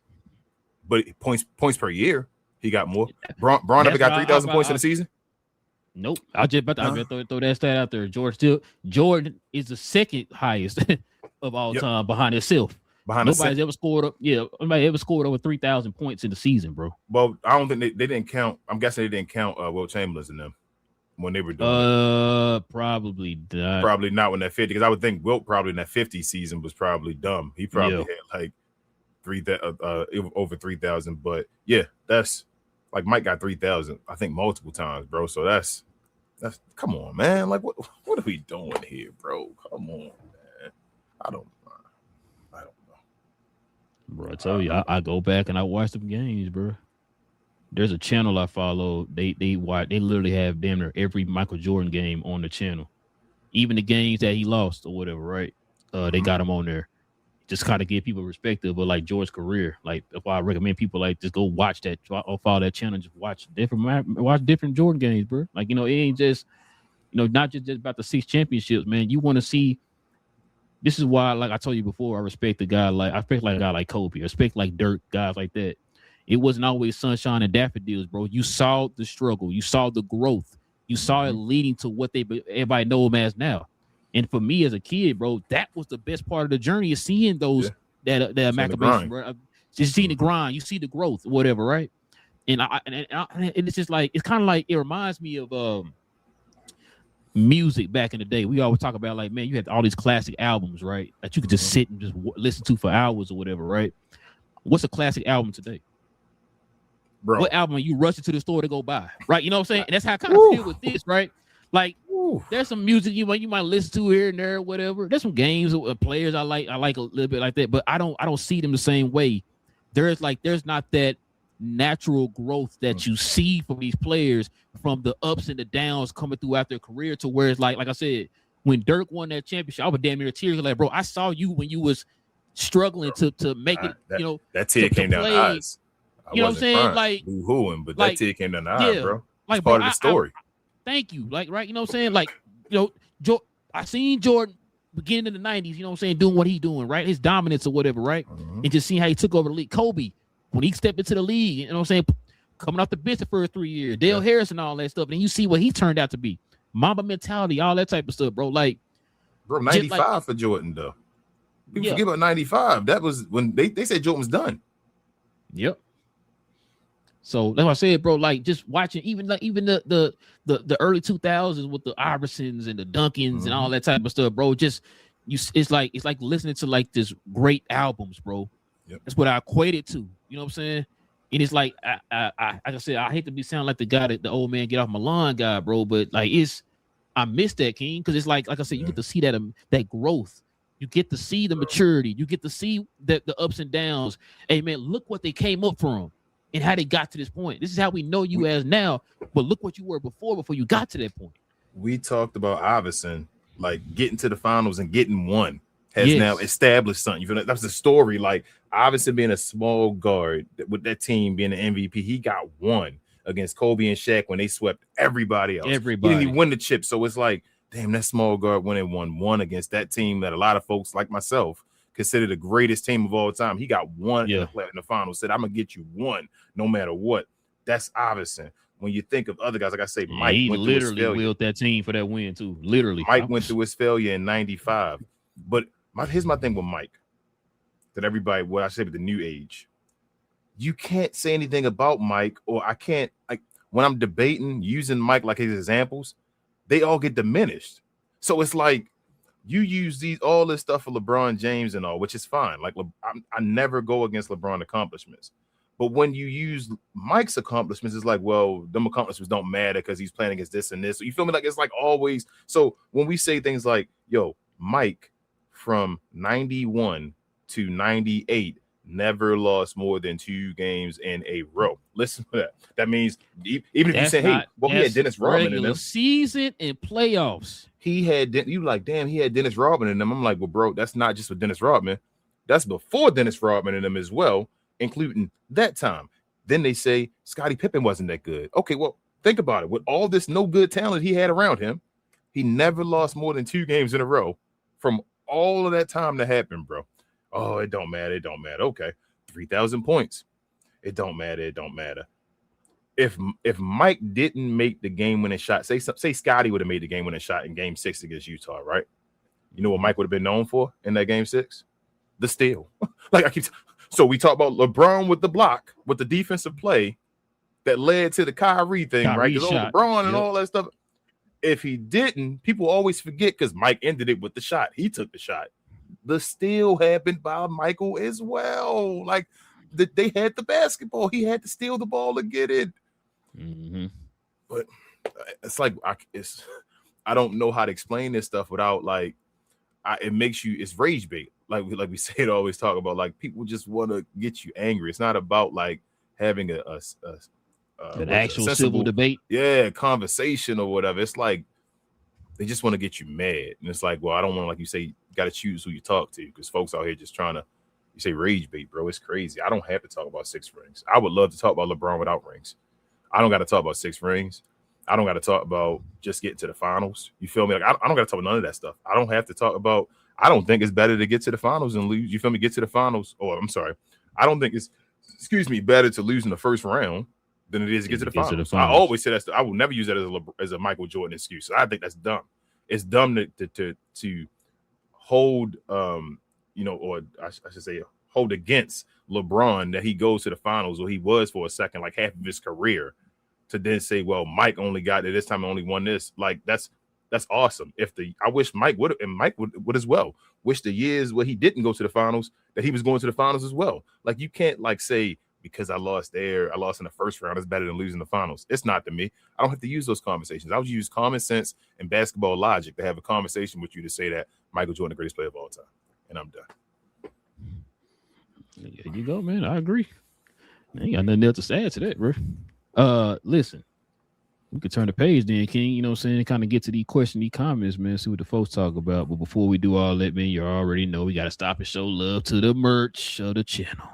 But points per year, he got more. Braun never got 3,000 points in the season? Nope. I just throw that stat out there. Jordan is the second highest of all time behind himself. Nobody's ever scored up. Yeah, nobody ever scored over 3,000 points in the season, bro. Well, I don't think they didn't count. I'm guessing they didn't count Will Chamberlain in them when they were doing it. Probably not. Probably not when that 50, because I would think Wilt probably in that 50 season was probably dumb. He probably had like over 3,000. But yeah, that's like Mike got 3,000, I think, multiple times, bro. So that's come on, man. Like, what are we doing here, bro? Come on, man. I don't know. Bro, I tell you, I go back and I watch them games, bro. There's a channel I follow. They literally have damn near every Michael Jordan game on the channel, even the games that he lost or whatever. Right? They got him on there, just kind of give people perspective. But like George's career, like that's why I recommend people like just go watch that or follow that channel. Just watch different Jordan games, bro. Like, it ain't just not just about the 6 championships, man. You want to see. This is why, like I told you before, I respect a guy like Kobe. I respect like Dirk, guys like that. It wasn't always sunshine and daffodils, bro. You saw the struggle. You saw the growth. You saw it leading to what everybody know him as now. And for me as a kid, bro, that was the best part of the journey, is seeing those that machination, bro. Just seeing the grind. You see the growth, whatever, right? And it's just like, it's kind of like, it reminds me of music back in the day. We always talk about, like, man, you had all these classic albums, right, that you could just sit and just listen to for hours or whatever, right? What's a classic album today, bro? What album are you rushing to the store to go buy, right? You know what I'm saying? And that's how I kind of feel with this, right? Like, there's some music you might listen to here and there, whatever. There's some games or players I like a little bit like that, but I don't see them the same way. There's not that natural growth that you see from these players, from the ups and the downs coming throughout their career, to where it's like I said, when Dirk won that championship, I was damn near tears, like, bro, I saw you when you was struggling to make it, that tear came down the eyes. You know what I'm saying? Like, boo-hooing, but that tear came down the eyes, bro. Like, it's part of the story. Thank you. Like, right, you know what I'm saying? Like, I seen Jordan beginning in the 90s, you know what I'm saying, doing what he's doing, right? His dominance or whatever, right? And just seeing how he took over the league. Kobe, when he stepped into the league, you know what I'm saying, coming off the bench the first 3 years, Dale Harris and all that stuff, and you see what he turned out to be. Mamba mentality, all that type of stuff, bro. Like, bro, 95 for Jordan, though. People forget about 95. That was when they said Jordan was done. Yep. So that's what I said, bro. Like, just watching even the early 2000s with the Iversons and the Duncans and all that type of stuff, bro. Just it's like listening to like this great albums, bro. Yep. That's what I equate it to. You know what I'm saying? And it's like like I said, I hate to be sound like the guy that the old man get off my lawn guy, bro. But like I miss that, King, because it's like I said, you get to see that growth. You get to see the maturity. You get to see the ups and downs. Hey, man, look what they came up from and how they got to this point. This is how we know you as now, but look what you were before you got to that point. We talked about Iverson, like getting to the finals and getting one has now established something. You feel like that's the story. Like Iverson being a small guard with that team being an MVP, he got one against Kobe and Shaq when they swept everybody else. He didn't even win the chip. So it's like, damn, that small guard went and won one against that team that a lot of folks like myself consider the greatest team of all time. He got one in the finals. Said, I'm gonna get you one no matter what. That's Iverson. When you think of other guys, like I say, Mike he went literally through his willed that team for that win too. Literally, Mike went through his failure in '95. But here's my thing with Mike. That everybody, what I say with the new age, you can't say anything about Mike, or I can't, like when I'm debating using Mike like his examples, they all get diminished. So it's like you use all this stuff for LeBron James and all, which is fine. Like I never go against LeBron accomplishments. But when you use Mike's accomplishments, it's like, well, them accomplishments don't matter because he's playing against this and this. So you feel me? Like it's like always. So when we say things like, yo, Mike from 91 to 98 never lost more than 2 games in a row. Listen to that. That means even if you say, hey, well, he had Dennis Rodman in them. Season and playoffs. He had, you like, damn, he had Dennis Rodman in them. I'm like, well, bro, that's not just for Dennis Rodman. That's before Dennis Rodman in them as well, including that time. Then they say Scottie Pippen wasn't that good. Okay, well, think about it. With all this no good talent he had around him, he never lost more than 2 games in a row from all of that time that happened, bro. Oh, it don't matter. It don't matter. Okay, 3,000 points. It don't matter. It don't matter. If Mike didn't make the game-winning shot, say Scottie would have made the game-winning shot in Game 6 against Utah, right? You know what Mike would have been known for in that Game 6? The steal. So we talk about LeBron with the block, with the defensive play that led to the Kyrie thing, right? Because LeBron and all that stuff. If he didn't, people always forget because Mike ended it with the shot. He took the shot. The steal happened by Michael as well. Like they had the basketball. He had to steal the ball to get it. Mm-hmm. But it's like I don't know how to explain this stuff without like it makes you, it's rage bait. Like we say it always talk about, like people just want to get you angry. It's not about like having an actual civil debate. Yeah, conversation or whatever. It's like they just want to get you mad. And it's like, well, I don't want to, like you say, you got to choose who you talk to because folks out here just trying to, you say rage bait, bro. It's crazy. I don't have to talk about 6 rings. I would love to talk about LeBron without rings. I don't got to talk about 6 rings. I don't got to talk about just getting to the finals. You feel me? Like I don't got to talk about none of that stuff. I don't have to talk about, I don't think it's better to get to the finals and lose. You feel me? Get to the finals. Or I'm sorry. I don't think it's, better to lose in the first round than it is to get to the finals. I always say that. I will never use that as a Michael Jordan excuse. I think that's dumb. It's dumb to hold, or I should say hold against LeBron that he goes to the finals, or he was for a second, like half of his career, to then say, well, Mike only got it this time and only won this. Like that's awesome. I wish Mike would, and Mike would as well. Wish the years where he didn't go to the finals that he was going to the finals as well. Like you can't like say because I lost in the first round, it's better than losing the finals. It's not to me. I don't have to use those conversations. I would use common sense and basketball logic to have a conversation with you to say that Michael Jordan, the greatest player of all time. And I'm done. There you go, man. I agree. I ain't got nothing else to add to that, bro. Listen, we could turn the page then, King, you know what I'm saying, kind of get to these questions, these comments, man, see what the folks talk about. But before we do all that, man, you already know we got to stop and show love to the merch of the channel.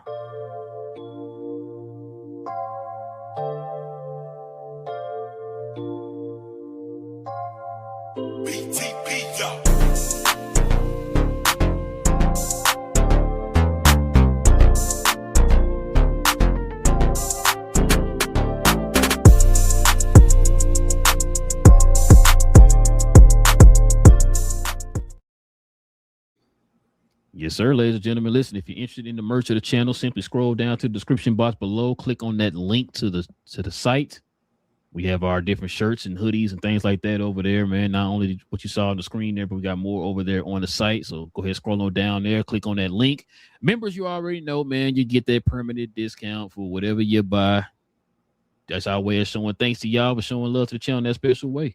Yes, sir, ladies and gentlemen. Listen, if you're interested in the merch of the channel, simply scroll down to the description box below. Click on that link to the site. We have our different shirts and hoodies and things like that over there, man. Not only what you saw on the screen there, but we got more over there on the site. So go ahead, scroll on down there, click on that link. Members, you already know, man, you get that permanent discount for whatever you buy. That's our way of showing thanks to y'all for showing love to the channel in that special way.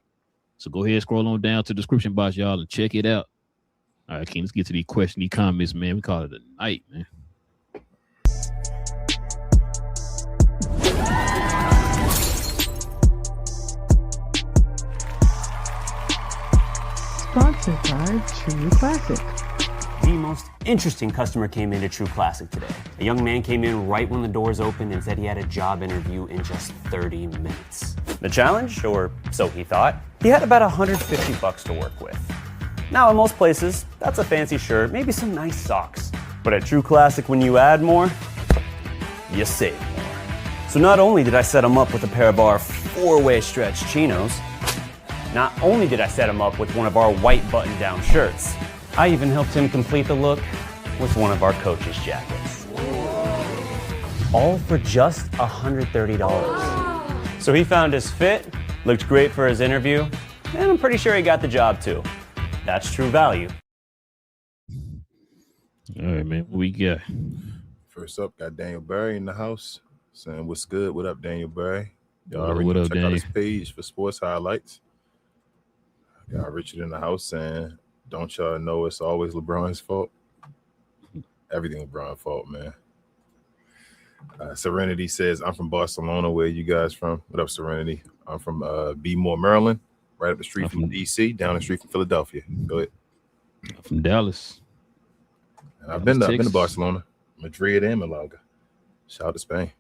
So go ahead, scroll on down to the description box, y'all, and check it out. All right, King, let's get to these questions, these comments, man. We call it a night, man. Sponsored by True Classic. The most interesting customer came into True Classic today. A young man came in right when the doors opened and said he had a job interview in just 30 minutes. The challenge, or so he thought, he had about $150 to work with. Now, in most places, that's a fancy shirt, maybe some nice socks. But at True Classic, when you add more, you save more. So not only did I set him up with a pair of our 4-way stretch chinos, not only did I set him up with one of our white button-down shirts, I even helped him complete the look with one of our coach's jackets. All for just $130. So he found his fit, looked great for his interview, and I'm pretty sure he got the job too. That's true value. All right, man. What we got? First up, got Daniel Barry in the house saying, "What's good? What up, Daniel Barry? Y'all already What up, check out his Daniel? page for sports highlights." Got Richard in the house saying, "Don't y'all know it's always LeBron's fault? Everything LeBron's fault, man." Serenity says, "I'm from Barcelona. Where you guys from?" What up, Serenity? I'm from Bmore, Maryland, right up the street from DC, down the street from Philadelphia. Go ahead. I'm from Dallas. And I've been to Barcelona, Madrid, and Malaga. Shout out to Spain.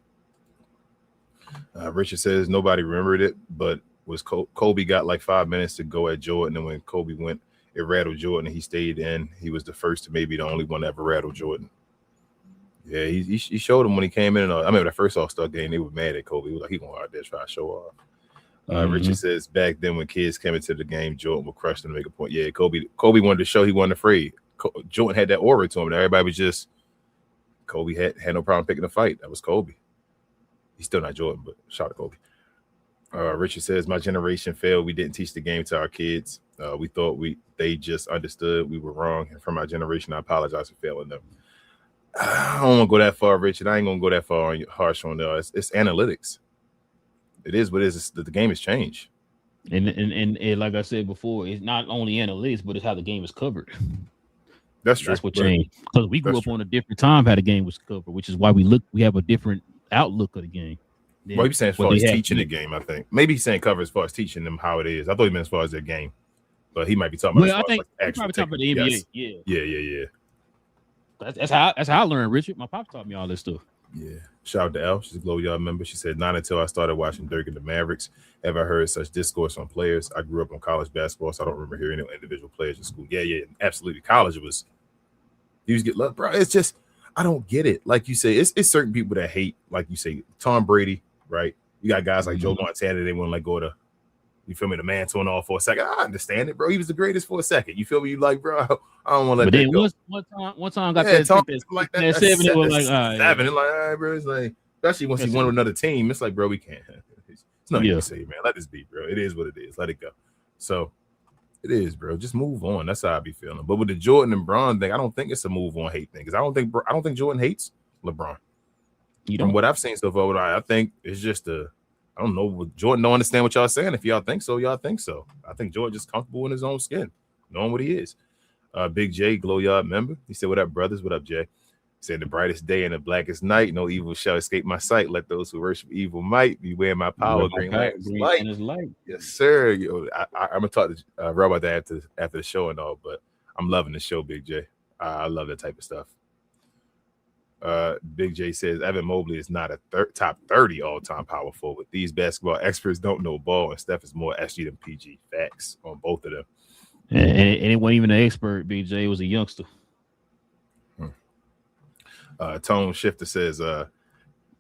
Richard says nobody remembered it, but was Kobe got like 5 minutes to go at Jordan, and when Kobe went, it rattled Jordan, and he stayed in. He was the first to maybe the only one to ever rattle Jordan. Yeah, he showed him when he came in. I remember that first All-Star game, they were mad at Kobe. He was like, he going out there try to show off. Richard says back then when kids came into the game, Jordan would crush them to make a point. Yeah, Kobe wanted to show he wasn't afraid. Jordan had that aura to him, and everybody was just Kobe had no problem picking a fight. That was Kobe. He's still not Jordan, but shout out to Kobe. Richard says, my generation failed. We didn't teach the game to our kids. We thought they just understood we were wrong. And from my generation, I apologize for failing them. I don't want to go that far, Richard. I ain't going to go that far harsh on them. It's analytics. It is what it is. The game has changed. And like I said before, it's not only analytics, but it's how the game is covered. That's true. That's what changed. Because we grew up on a different time how the game was covered, which is why we have a different outlook of the game. Well, he's saying as far as teaching the game, I think. Maybe he's saying cover as far as teaching them how it is. I thought he meant as far as their game. But he might be talking about I think he's probably talking about the NBA. Yeah. That's how I learned, Richard. My pop taught me all this stuff. Yeah. Shout out to Elle. She's a Glow Yard member. She said, not until I started watching Dirk and the Mavericks have I heard such discourse on players. I grew up on college basketball, so I don't remember hearing any individual players in school. Yeah, absolutely. College was you just get love, bro. It's just I don't get it. Like you say, it's certain people that hate, like you say, Tom Brady, right? You got guys like Joe Montana, they wouldn't let go of the, you feel me, the man torn off for a second. I understand it, bro. He was the greatest for a second. You feel me? You like, bro, I don't want to let that go. One time got that like that 7, it was like, seven. It's like, all right, bro. It's like, especially once he won with another team, it's like, bro, we can't. It's nothing you say, man. Let this be, bro. It is what it is. Let it go. So it is, bro. Just move on. That's how I be feeling. But with the Jordan and Bron thing, I don't think it's a move on hate thing because I don't think Jordan hates LeBron. From what I've seen so far, I think it's just I don't know. Jordan don't understand what y'all saying. If y'all think so, y'all think so. I think Jordan just comfortable in his own skin, knowing what he is. Big J, Glow Yard member. He said, "What up, brothers? What up, Jay?" He said, "The brightest day and the blackest night. No evil shall escape my sight. Let those who worship evil might beware my power. Green light is light." Yes, sir. Yo, I'm gonna talk to Rob about that after the show and all. But I'm loving the show, Big J. I love that type of stuff. Big J says Evan Mobley is not a top 30 all-time power forward. These basketball experts don't know ball, and Steph is more SG than PG. Facts on both of them. And it wasn't even an expert. BJ was a youngster. Tone Shifter says,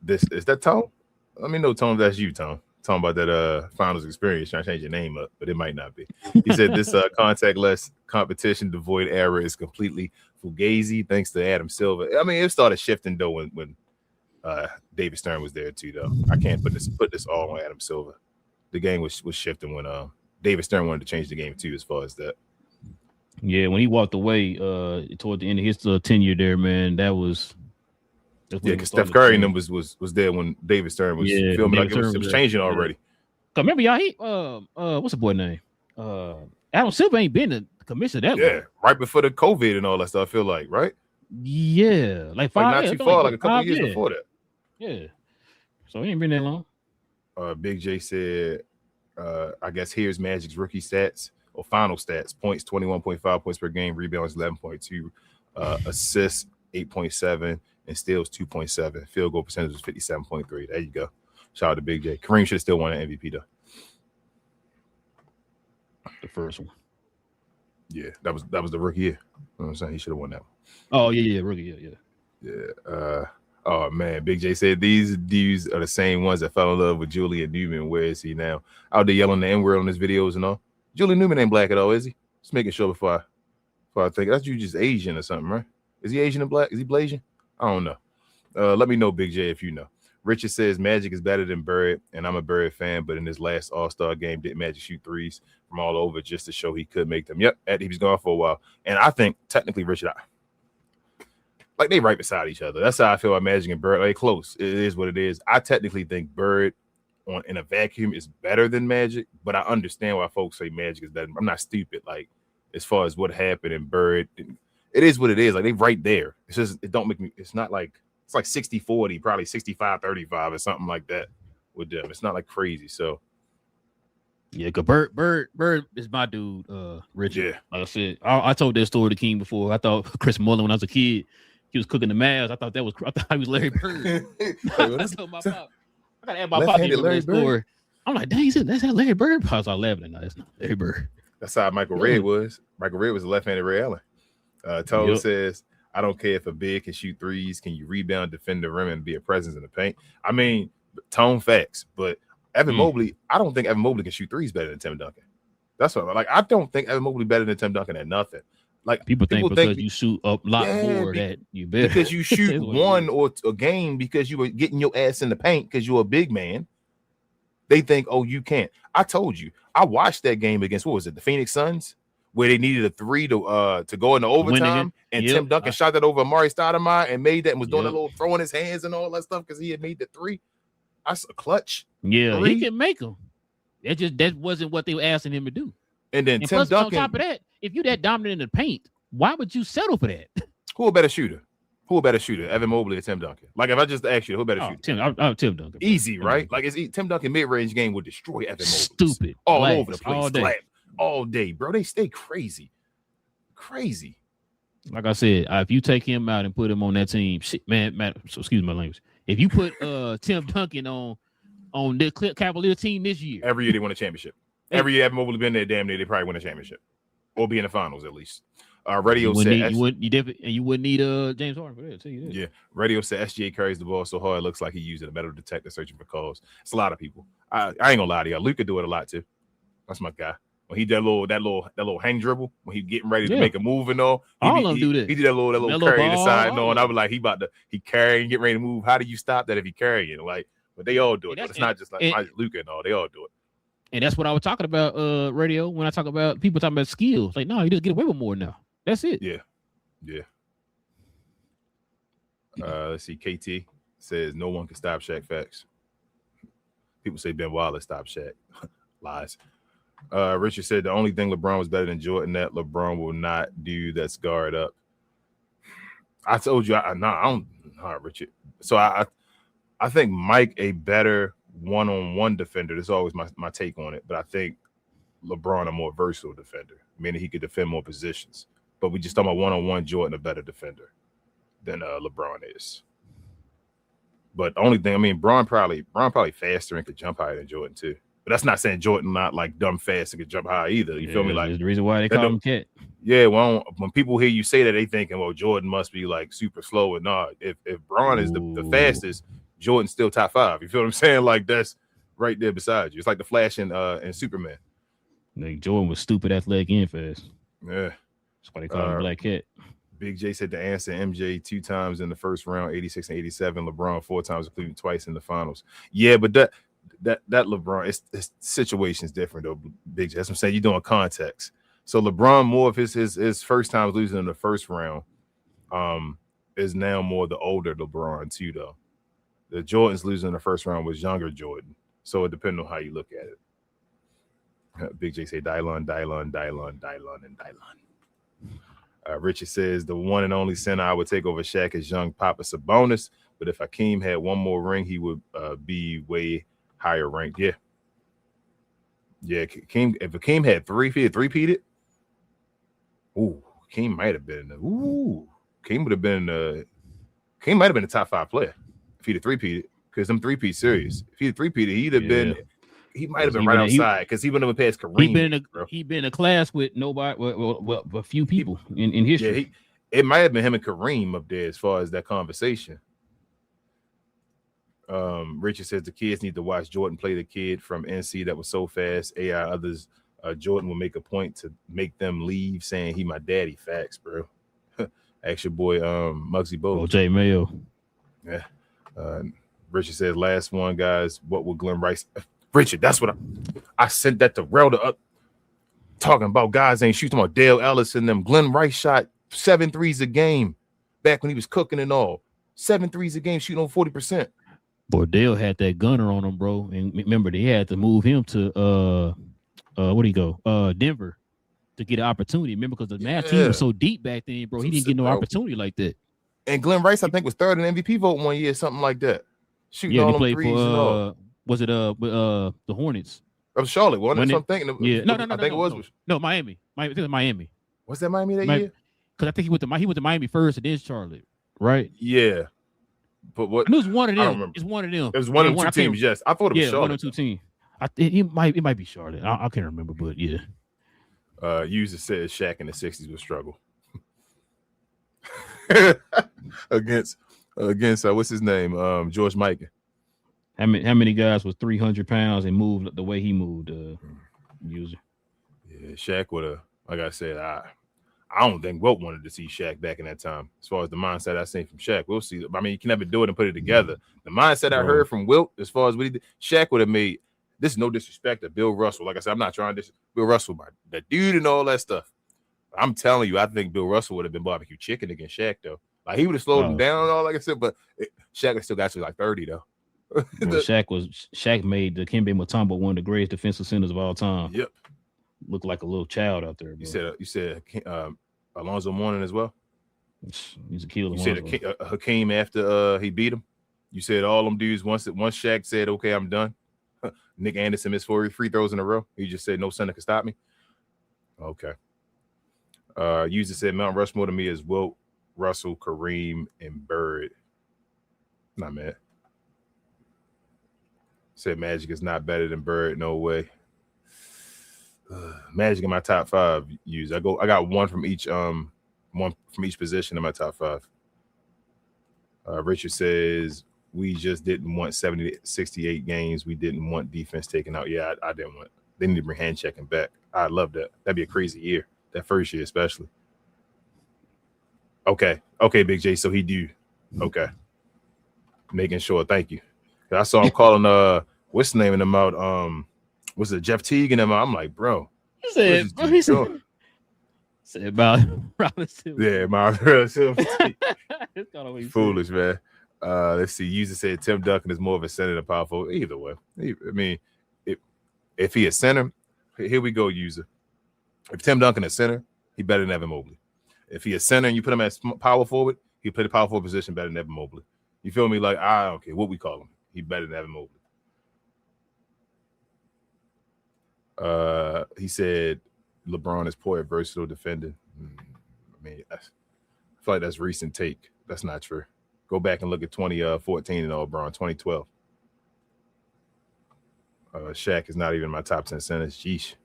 "This is that Tone? Let me know, Tone. If that's you, Tone. talking about that finals experience, trying to change your name up, but it might not be. He said this contactless competition devoid era is completely fugazi thanks to Adam Silver. I mean, it started shifting though when David Stern was there too, though. I can't put this all on Adam Silver. The game was shifting when David Stern wanted to change the game too, as far as that. Yeah, when he walked away toward the end of his tenure there, man, because Steph Curry and them was there when David Stern was filming. Like it was changing already. Cause remember, y'all, what's the boy name? Adam Silver ain't been the commissioner that long. Yeah, right before the COVID and all that stuff. I feel like, right? Yeah, like 5 not years. too far, like a couple years before that. Yeah, so he ain't been that long. Big J said, I guess here's Magic's rookie stats or final stats: points 21.5 points per game, rebounds 11.2, assists 8.7, and steals 2.7. Field goal percentage was 57.3. There you go. Shout out to Big J. Kareem should have still won an MVP though. The first one. Yeah, that was the rookie year. You know what I'm saying? He should have won that one. Oh yeah, rookie, yeah. Oh man, Big J said these dudes are the same ones that fell in love with Julian Newman. Where is he now? Out there yelling the N-word on his videos and all. Julian Newman ain't black at all, is he? Just making sure before I think that's you just Asian or something, right? Is he Asian and black? Is he Blasian? I don't know. Let me know, Big J, if you know. Richard says Magic is better than Bird, and I'm a Bird fan, but in his last All-Star game, did Magic shoot threes from all over just to show he could make them? Yep, he was gone for a while. And I think technically, Richard, like they right beside each other. That's how I feel about Magic and Bird. Like close. It is what it is. I technically think Bird in a vacuum is better than Magic, but I understand why folks say Magic is better. I'm not stupid. Like as far as what happened in Bird, it is what it is. Like they right there. It's just it don't make me. It's not like it's like 60-40, probably 65-35 or something like that with them. It's not like crazy. So yeah, cause Bird is my dude, Richard. Yeah. Like I said, I told that story to King before. I thought Chris Mullin when I was a kid. He was cooking the Mavs. I thought he was Larry Bird. I told my pop. I gotta add my pop in that story. I'm like, dang, that's that Larry Bird. I was like laughing. No, it's not Larry Bird. That's how Michael Redd was. Michael Redd was a left-handed Ray Allen. Toad says, I don't care if a big can shoot threes. Can you rebound, defend the rim, and be a presence in the paint? I mean, tone facts. But Evan Mobley, I don't think Evan Mobley can shoot threes better than Tim Duncan. That's what I'm like. I don't think Evan Mobley better than Tim Duncan at nothing. Like people think because you shoot a lot more that you better. Because you shoot one or a game because you were getting your ass in the paint because you're a big man. They think, oh, you can't. I told you. I watched that game against what was it, the Phoenix Suns, where they needed a three to go into overtime, and Tim Duncan shot that over Amari Stoudemire and made that and was doing a little throwing his hands and all that stuff because he had made the three. That's a clutch. Yeah, three. He can make them. That wasn't what they were asking him to do. And then Tim plus, Duncan. On top of that, if you're that dominant in the paint, why would you settle for that? Who a better shooter? Evan Mobley or Tim Duncan? Like if I just asked you, who better shooter? Tim Duncan. Easy, right? Like Tim Duncan mid-range game would destroy Evan Mobley. Stupid. All over the place. All day, bro. They stay crazy. Crazy. Like I said, if you take him out and put him on that team, shit, man. So excuse my language. If you put Tim Duncan on the Cavalier team this year, every year they win a championship. Every year Evan Mobley been there, damn near they probably win a championship or be in the finals at least. Radio said you wouldn't need James Harden for that. Tell you that. Yeah, Radio said SGA carries the ball so hard it looks like he using a metal detector searching for calls. It's a lot of people. I ain't gonna lie to y'all. Luka do it a lot too. That's my guy. When he did that little hang dribble when he getting ready to make a move and all. All of them do that. He did that little carry to the side and all. And I was like, he carrying, get ready to move. How do you stop that if he carrying? Like, but they all do it. It's not just like Luka and all. They all do it. And that's what I was talking about, Radio, when I talk about people talking about skills. Like, no, he just get away with more now. That's it. Yeah. Let's see. KT says no one can stop Shaq. Facts. People say Ben Wallace stopped Shaq. Lies. Richard said the only thing LeBron was better than Jordan that LeBron will not do that's guard up. I told you, Richard. So I think Mike a better one-on-one defender. That's always my take on it. But I think LeBron a more versatile defender, meaning he could defend more positions. But we just talking about one-on-one, Jordan a better defender than LeBron is. But the only thing, I mean, Bron probably faster and could jump higher than Jordan too. But that's not saying Jordan not like dumb fast and could jump high either. You feel me? Like the reason why they call him Cat. Yeah, well, when people hear you say that, they thinking, well, Jordan must be like super slow. And not. If Bron is the fastest, Jordan's still top 5. You feel what I'm saying? Like that's right there beside you. It's like the Flash and Superman. Like Jordan was stupid, athletic, and fast. Yeah. That's why they call him Black Cat. Big J said the answer: MJ 2 times in the first round, 86 and 87. LeBron 4 times, including twice in the finals. Yeah, but that LeBron, it's situation's different though. Big J, that's what I'm saying. You're doing context. So LeBron, more of his first times losing in the first round, is now more the older LeBron too though. The Jordans losing in the first round was younger Jordan. So it depends on how you look at it. Big J say Dylon, and Dylon. Richard says the one and only center I would take over Shaq is young Papa Sabonis, but if Hakeem had one more ring, he would be way higher ranked. Yeah. If Hakeem had three-peated, Hakeem might have been. Hakeem would have been. Hakeem might have been a top 5 player if he'd have three-peated, because them three-peat series. If he'd have three-peated, he'd have been. He might have been right outside because he wouldn't have passed Kareem. He been in a class with nobody, well, a few people in history. Yeah, it might have been him and Kareem up there as far as that conversation. Richard says the kids need to watch Jordan play the kid from NC that was so fast. AI others, Jordan will make a point to make them leave, saying he my daddy. Facts, bro. Ask your boy Muggsy Bogues. J Mayo. Yeah. Richard says last one, guys. What will Glenn Rice? Richard, that's what I sent that to Relda up talking about guys ain't shooting about Dale Ellis and them. Glenn Rice shot 7 threes a game back when he was cooking and all. 7 threes a game, shooting on 40%. Boy, Dale had that gunner on him, bro. And remember, they had to move him to where'd he go? Denver to get an opportunity. Remember, because the Mavs team was so deep back then, bro. He didn't get no opportunity like that. And Glenn Rice, I think, was 3rd in MVP vote one year, something like that. Shooting all them threes and all. Was it the Hornets? That was Charlotte, wasn't it? I'm thinking. Yeah, no. I think it was. No, Miami. I think it was Miami. Was that Miami that year? Because I think he went to Miami first and then Charlotte, right? Yeah, but what? I knew it was one of them. I don't remember. It's one of them. It was one of the 2 teams. Yes, I thought it was Charlotte. One of the 2 teams. It might be Charlotte. I can't remember, but yeah. User says Shaq in the 60s would struggle against what's his name? George Mikan. How many guys was 300 pounds and moved the way he moved? User. Yeah, Shaq would have. Like I said, I don't think Wilt wanted to see Shaq back in that time. As far as the mindset I seen from Shaq, we'll see. I mean, you can never do it and put it together. The mindset I heard from Wilt, as far as what he did, Shaq would have made. This is no disrespect to Bill Russell. Like I said, I'm not trying to Bill Russell, the dude and all that stuff. I'm telling you, I think Bill Russell would have been barbecue chicken against Shaq though. Like he would have slowed him down and all, like I said, but Shaq still got to like 30 though. Shaq made the Dikembe Mutombo one of the greatest defensive centers of all time. Yep. Looked like a little child out there, bro. You said Alonzo Mourning as well. He's a killer. You said Hakeem after he beat him. You said all them dudes once Shaq said, "Okay, I'm done." Nick Anderson missed 4 free throws in a row. He just said, "No center can stop me." Okay. User said Mount Rushmore to me is Wilt, Russell, Kareem, and Bird. Not mad. Said Magic is not better than Bird. No way. Magic in my top 5 use. I got one from each position in my top 5. Richard says we just didn't want 68 games. We didn't want defense taken out. Yeah, I didn't want. They need to bring hand checking back. I love that. That'd be a crazy year. That first year, especially. Okay, Big J. So he do. Okay. Making sure. Thank you. I saw him calling what's the name of them out? Was it Jeff Teague and them out? I'm like, bro. He said about relative. Yeah, my relative. It's kind of foolish, man. Let's see. User said Tim Duncan is more of a center than power forward. Either way. I mean, if he is center, here we go, user. If Tim Duncan is center, he better than Evan Mobley. If he is center and you put him as power forward, he play the power forward position better than Evan Mobley. You feel me? Like, I don't care what we call him. He better than Evan Mobley. He said LeBron is poor at versatile defending. I mean, I feel like that's recent take. That's not true. Go back and look at 2014 and all LeBron, 2012. Shaq is not even in my top 10 centers. Sheesh.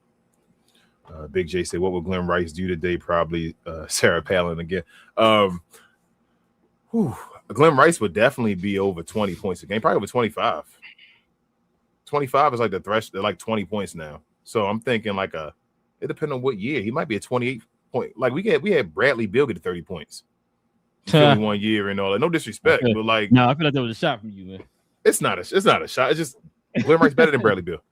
Big J said, what will Glenn Rice do today? Probably Sarah Palin again. Glenn Rice would definitely be over 20 points a game, probably over 25. 25 is like the threshold. They're like 20 points now. So I'm thinking like it depends on what year. He might be a 28 point. Like we had Bradley Beal get to 30 points. Philly 1 year and all that. No disrespect, but like no, I feel like that was a shot from you, man. It's not a shot. It's just Glenn Rice better than Bradley Beal.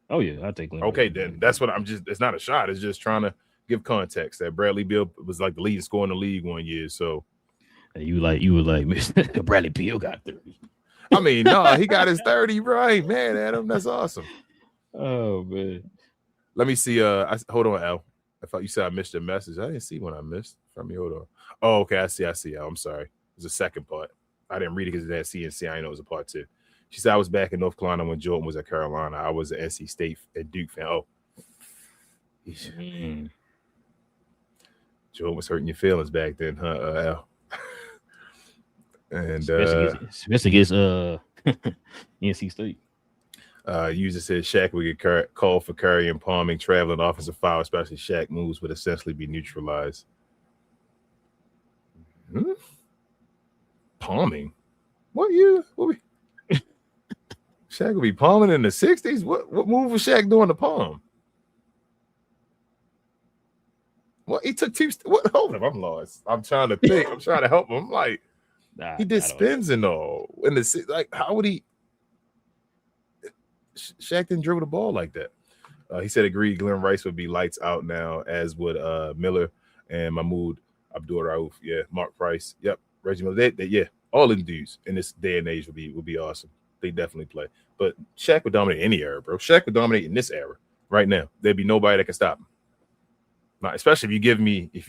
Oh yeah, I take Glenn. Okay, then that's what I'm just. It's not a shot. It's just trying to give context that Bradley Beal was like the leading scorer in the league 1 year. So you were like, Mr. Bradley Beal got 30. I mean, no, he got his 30 right, man. Adam, that's awesome. Oh man, let me see. Hold on, Al. I thought you said I missed your message. I didn't see when I missed from you. Hold on. Oh, okay. I see. Al. I'm sorry. There's a second part. I didn't read it because it had CNC. I didn't know it was a part 2. She said I was back in North Carolina when Jordan was at Carolina. I was an NC State and Duke fan. Oh, Jordan was hurting your feelings back then, huh, Al? And especially against NC State. User said Shaq would get called for carrying, palming, traveling offensive foul, especially Shaq moves would essentially be neutralized. Palming? What year? Shaq would be palming in the 60s? What move was Shaq doing to palm? What he took 2 what? Hold up, I'm lost. I'm trying to think. I'm trying to help him. I'm like, he did spins and all in the like. How would he? Shaq didn't dribble the ball like that. He said agreed. Glenn Rice would be lights out now, as would Miller and Mahmoud Abdul Rauf. Yeah, Mark Price. Yep, Reggie Miller. Yeah, all them dudes in this day and age would be awesome. They definitely play. But Shaq would dominate any era, bro. Shaq would dominate in this era right now. There'd be nobody that can stop him. Now, especially if you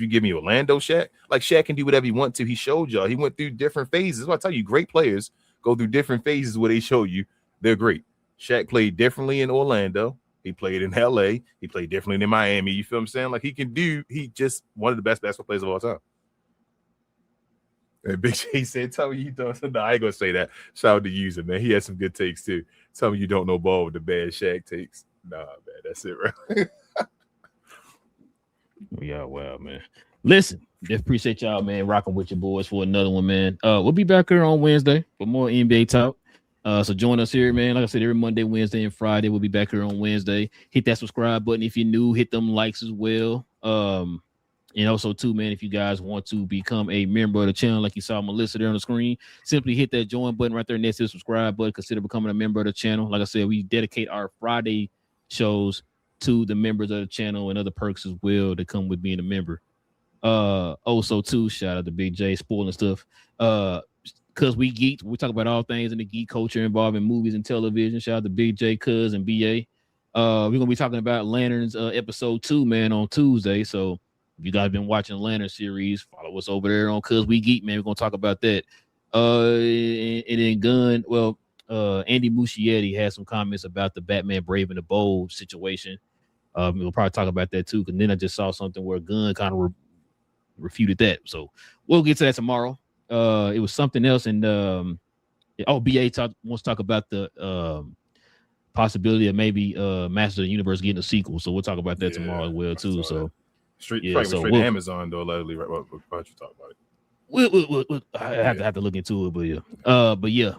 give me Orlando Shaq, like Shaq can do whatever he wants to. He showed y'all. He went through different phases. That's why I tell you, great players go through different phases where they show you they're great. Shaq played differently in Orlando. He played in LA. He played differently in Miami. You feel what I'm saying? Like he just one of the best basketball players of all time. And Big J said, tell me you don't. No, I ain't gonna say that. Shout out to User, man. He had some good takes too. Tell me you don't know ball with the bad Shaq takes. Nah, man, that's it, right? Yeah, well, man. Listen, just appreciate y'all, man, rocking with your boys for another one, man. We'll be back here on Wednesday for more NBA talk. So join us here, man. Like I said, every Monday, Wednesday, and Friday, we'll be back here on Wednesday. Hit that subscribe button if you're new. Hit them likes as well. And also, too, man, if you guys want to become a member of the channel, like you saw Melissa there on the screen, simply hit that join button right there next to the subscribe button. Consider becoming a member of the channel. Like I said, we dedicate our Friday shows to the members of the channel and other perks as well that come with being a member. Also, too, shout out to Big J spoiling stuff. Because we geeked, we talk about all things in the geek culture involving movies and television. Shout out to Big J, Cuz, and BA. We're gonna be talking about Lanterns episode 2, man, on Tuesday. So if you guys been watching the Lantern series, follow us over there on Cuz We Geek, man. We're gonna talk about that. And then Gun, Andy Muschietti had some comments about the Batman Brave and the Bold situation. We'll probably talk about that too, because then I just saw something where Gunn kind of refuted that. So we'll get to that tomorrow. It was something else, and BA wants to talk about the possibility of maybe Master of the Universe getting a sequel. So we'll talk about that tomorrow as well too. So straight to Amazon though, allegedly. Right? Why don't you talk about it? We'll I have to look into it, but yeah,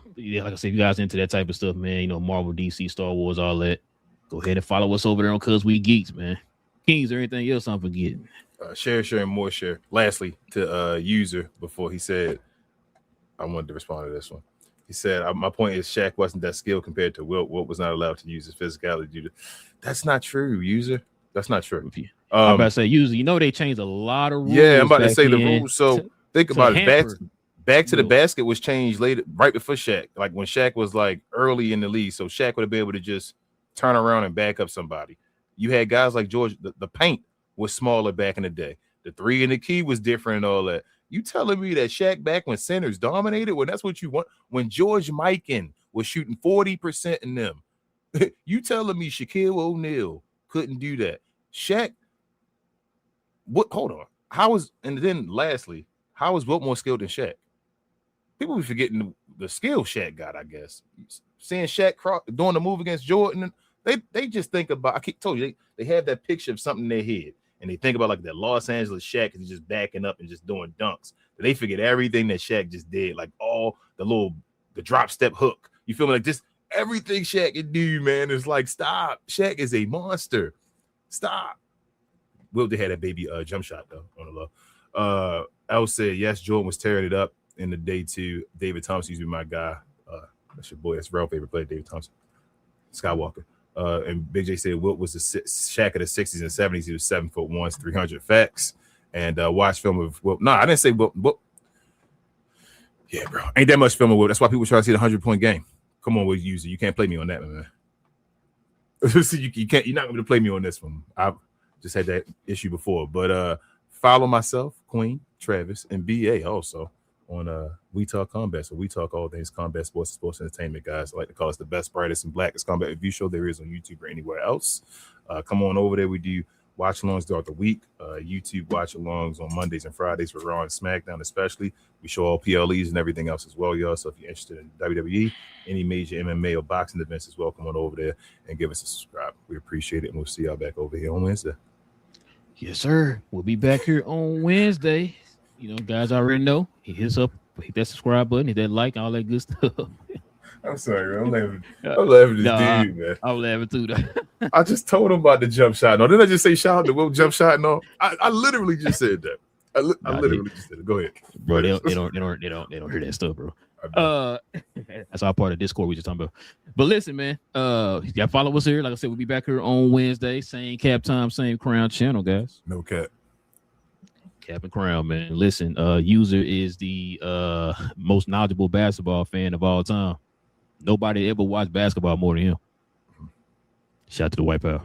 like I said, if you guys into that type of stuff, man, Marvel, DC, Star Wars, all that, go ahead and follow us over there on Cuz We Geeks, man. King, is there anything else I'm forgetting? Share, and more share. Lastly, to User, before he said, I wanted to respond to this one. He said, my point is Shaq wasn't that skilled compared to Wilt. Wilt was not allowed to use his physicality due to. That's not true, User. That's not true. I'm about to say, User, they changed a lot of rules. Yeah, I'm about to say the rules. So think about it. Back to the basket was changed later, right before Shaq. Like when Shaq was like early in the league. So Shaq would have been able to just turn around and back up somebody. You had guys like George, the paint was smaller back in the day. The 3 and the key was different and all that. You telling me that Shaq back when centers dominated, when that's what you want, when George Mikan was shooting 40% in them, you telling me Shaquille O'Neal couldn't do that? Shaq, hold on. And then lastly, how is Wilt more skilled than Shaq? People be forgetting the skill Shaq got, I guess. Seeing Shaq doing the move against Jordan, they just think about, I told you, they have that picture of something in their head. And they think about like that Los Angeles Shaq is just backing up and just doing dunks. But they forget everything that Shaq just did, like all the drop step hook. You feel me? Like just everything Shaq can do, man, is like, stop. Shaq is a monster. Stop. Will they had that baby jump shot though on the low. L said yes, Jordan was tearing it up in the day too. David Thompson used to be my guy. That's your boy. That's real favorite player, David Thompson. Skywalker. And Big J said Wilt was the Shaq of the 60s and 70s. He was 7'1", 300 facts. And watch film of Wilt. No, I didn't say Wilt. Yeah, bro. Ain't that much film of Wilt. That's why people try to see the 100-point game. Come on, Will User. You can't play me on that, man. you can't. You're not going to play me on this one. I just had that issue before. But follow myself, Queen, Travis, and BA also on We Talk Combat. So we talk all things combat sports and sports entertainment, guys. I like to call us the best, brightest, and blackest combat review show there is on YouTube or anywhere else. Come on over there. We do watch-alongs throughout the week. YouTube watch-alongs on Mondays and Fridays for Raw and SmackDown especially. We show all PLEs and everything else as well, y'all. So if you're interested in WWE, any major MMA or boxing events as well, come on over there and give us a subscribe. We appreciate it, and we'll see y'all back over here on Wednesday. Yes, sir. We'll be back here on Wednesday. You know, guys already know. Hit that subscribe button, hit that like, all that good stuff. I'm sorry, man. I'm laughing at this dude, man. I'm laughing too, though. I just told him about the jump shot. No, didn't I just say shout out to Will jump shot? No, I literally just said that. I literally just said it. Go ahead, bro. They don't hear that stuff, bro. That's our part of Discord we just talking about. But listen, man. Y'all follow us here. Like I said, we'll be back here on Wednesday. Same cap time, same crown channel, guys. No cap. Cap and crown, man. Listen, User is the most knowledgeable basketball fan of all time. Nobody ever watched basketball more than him. Shout out to the White Power.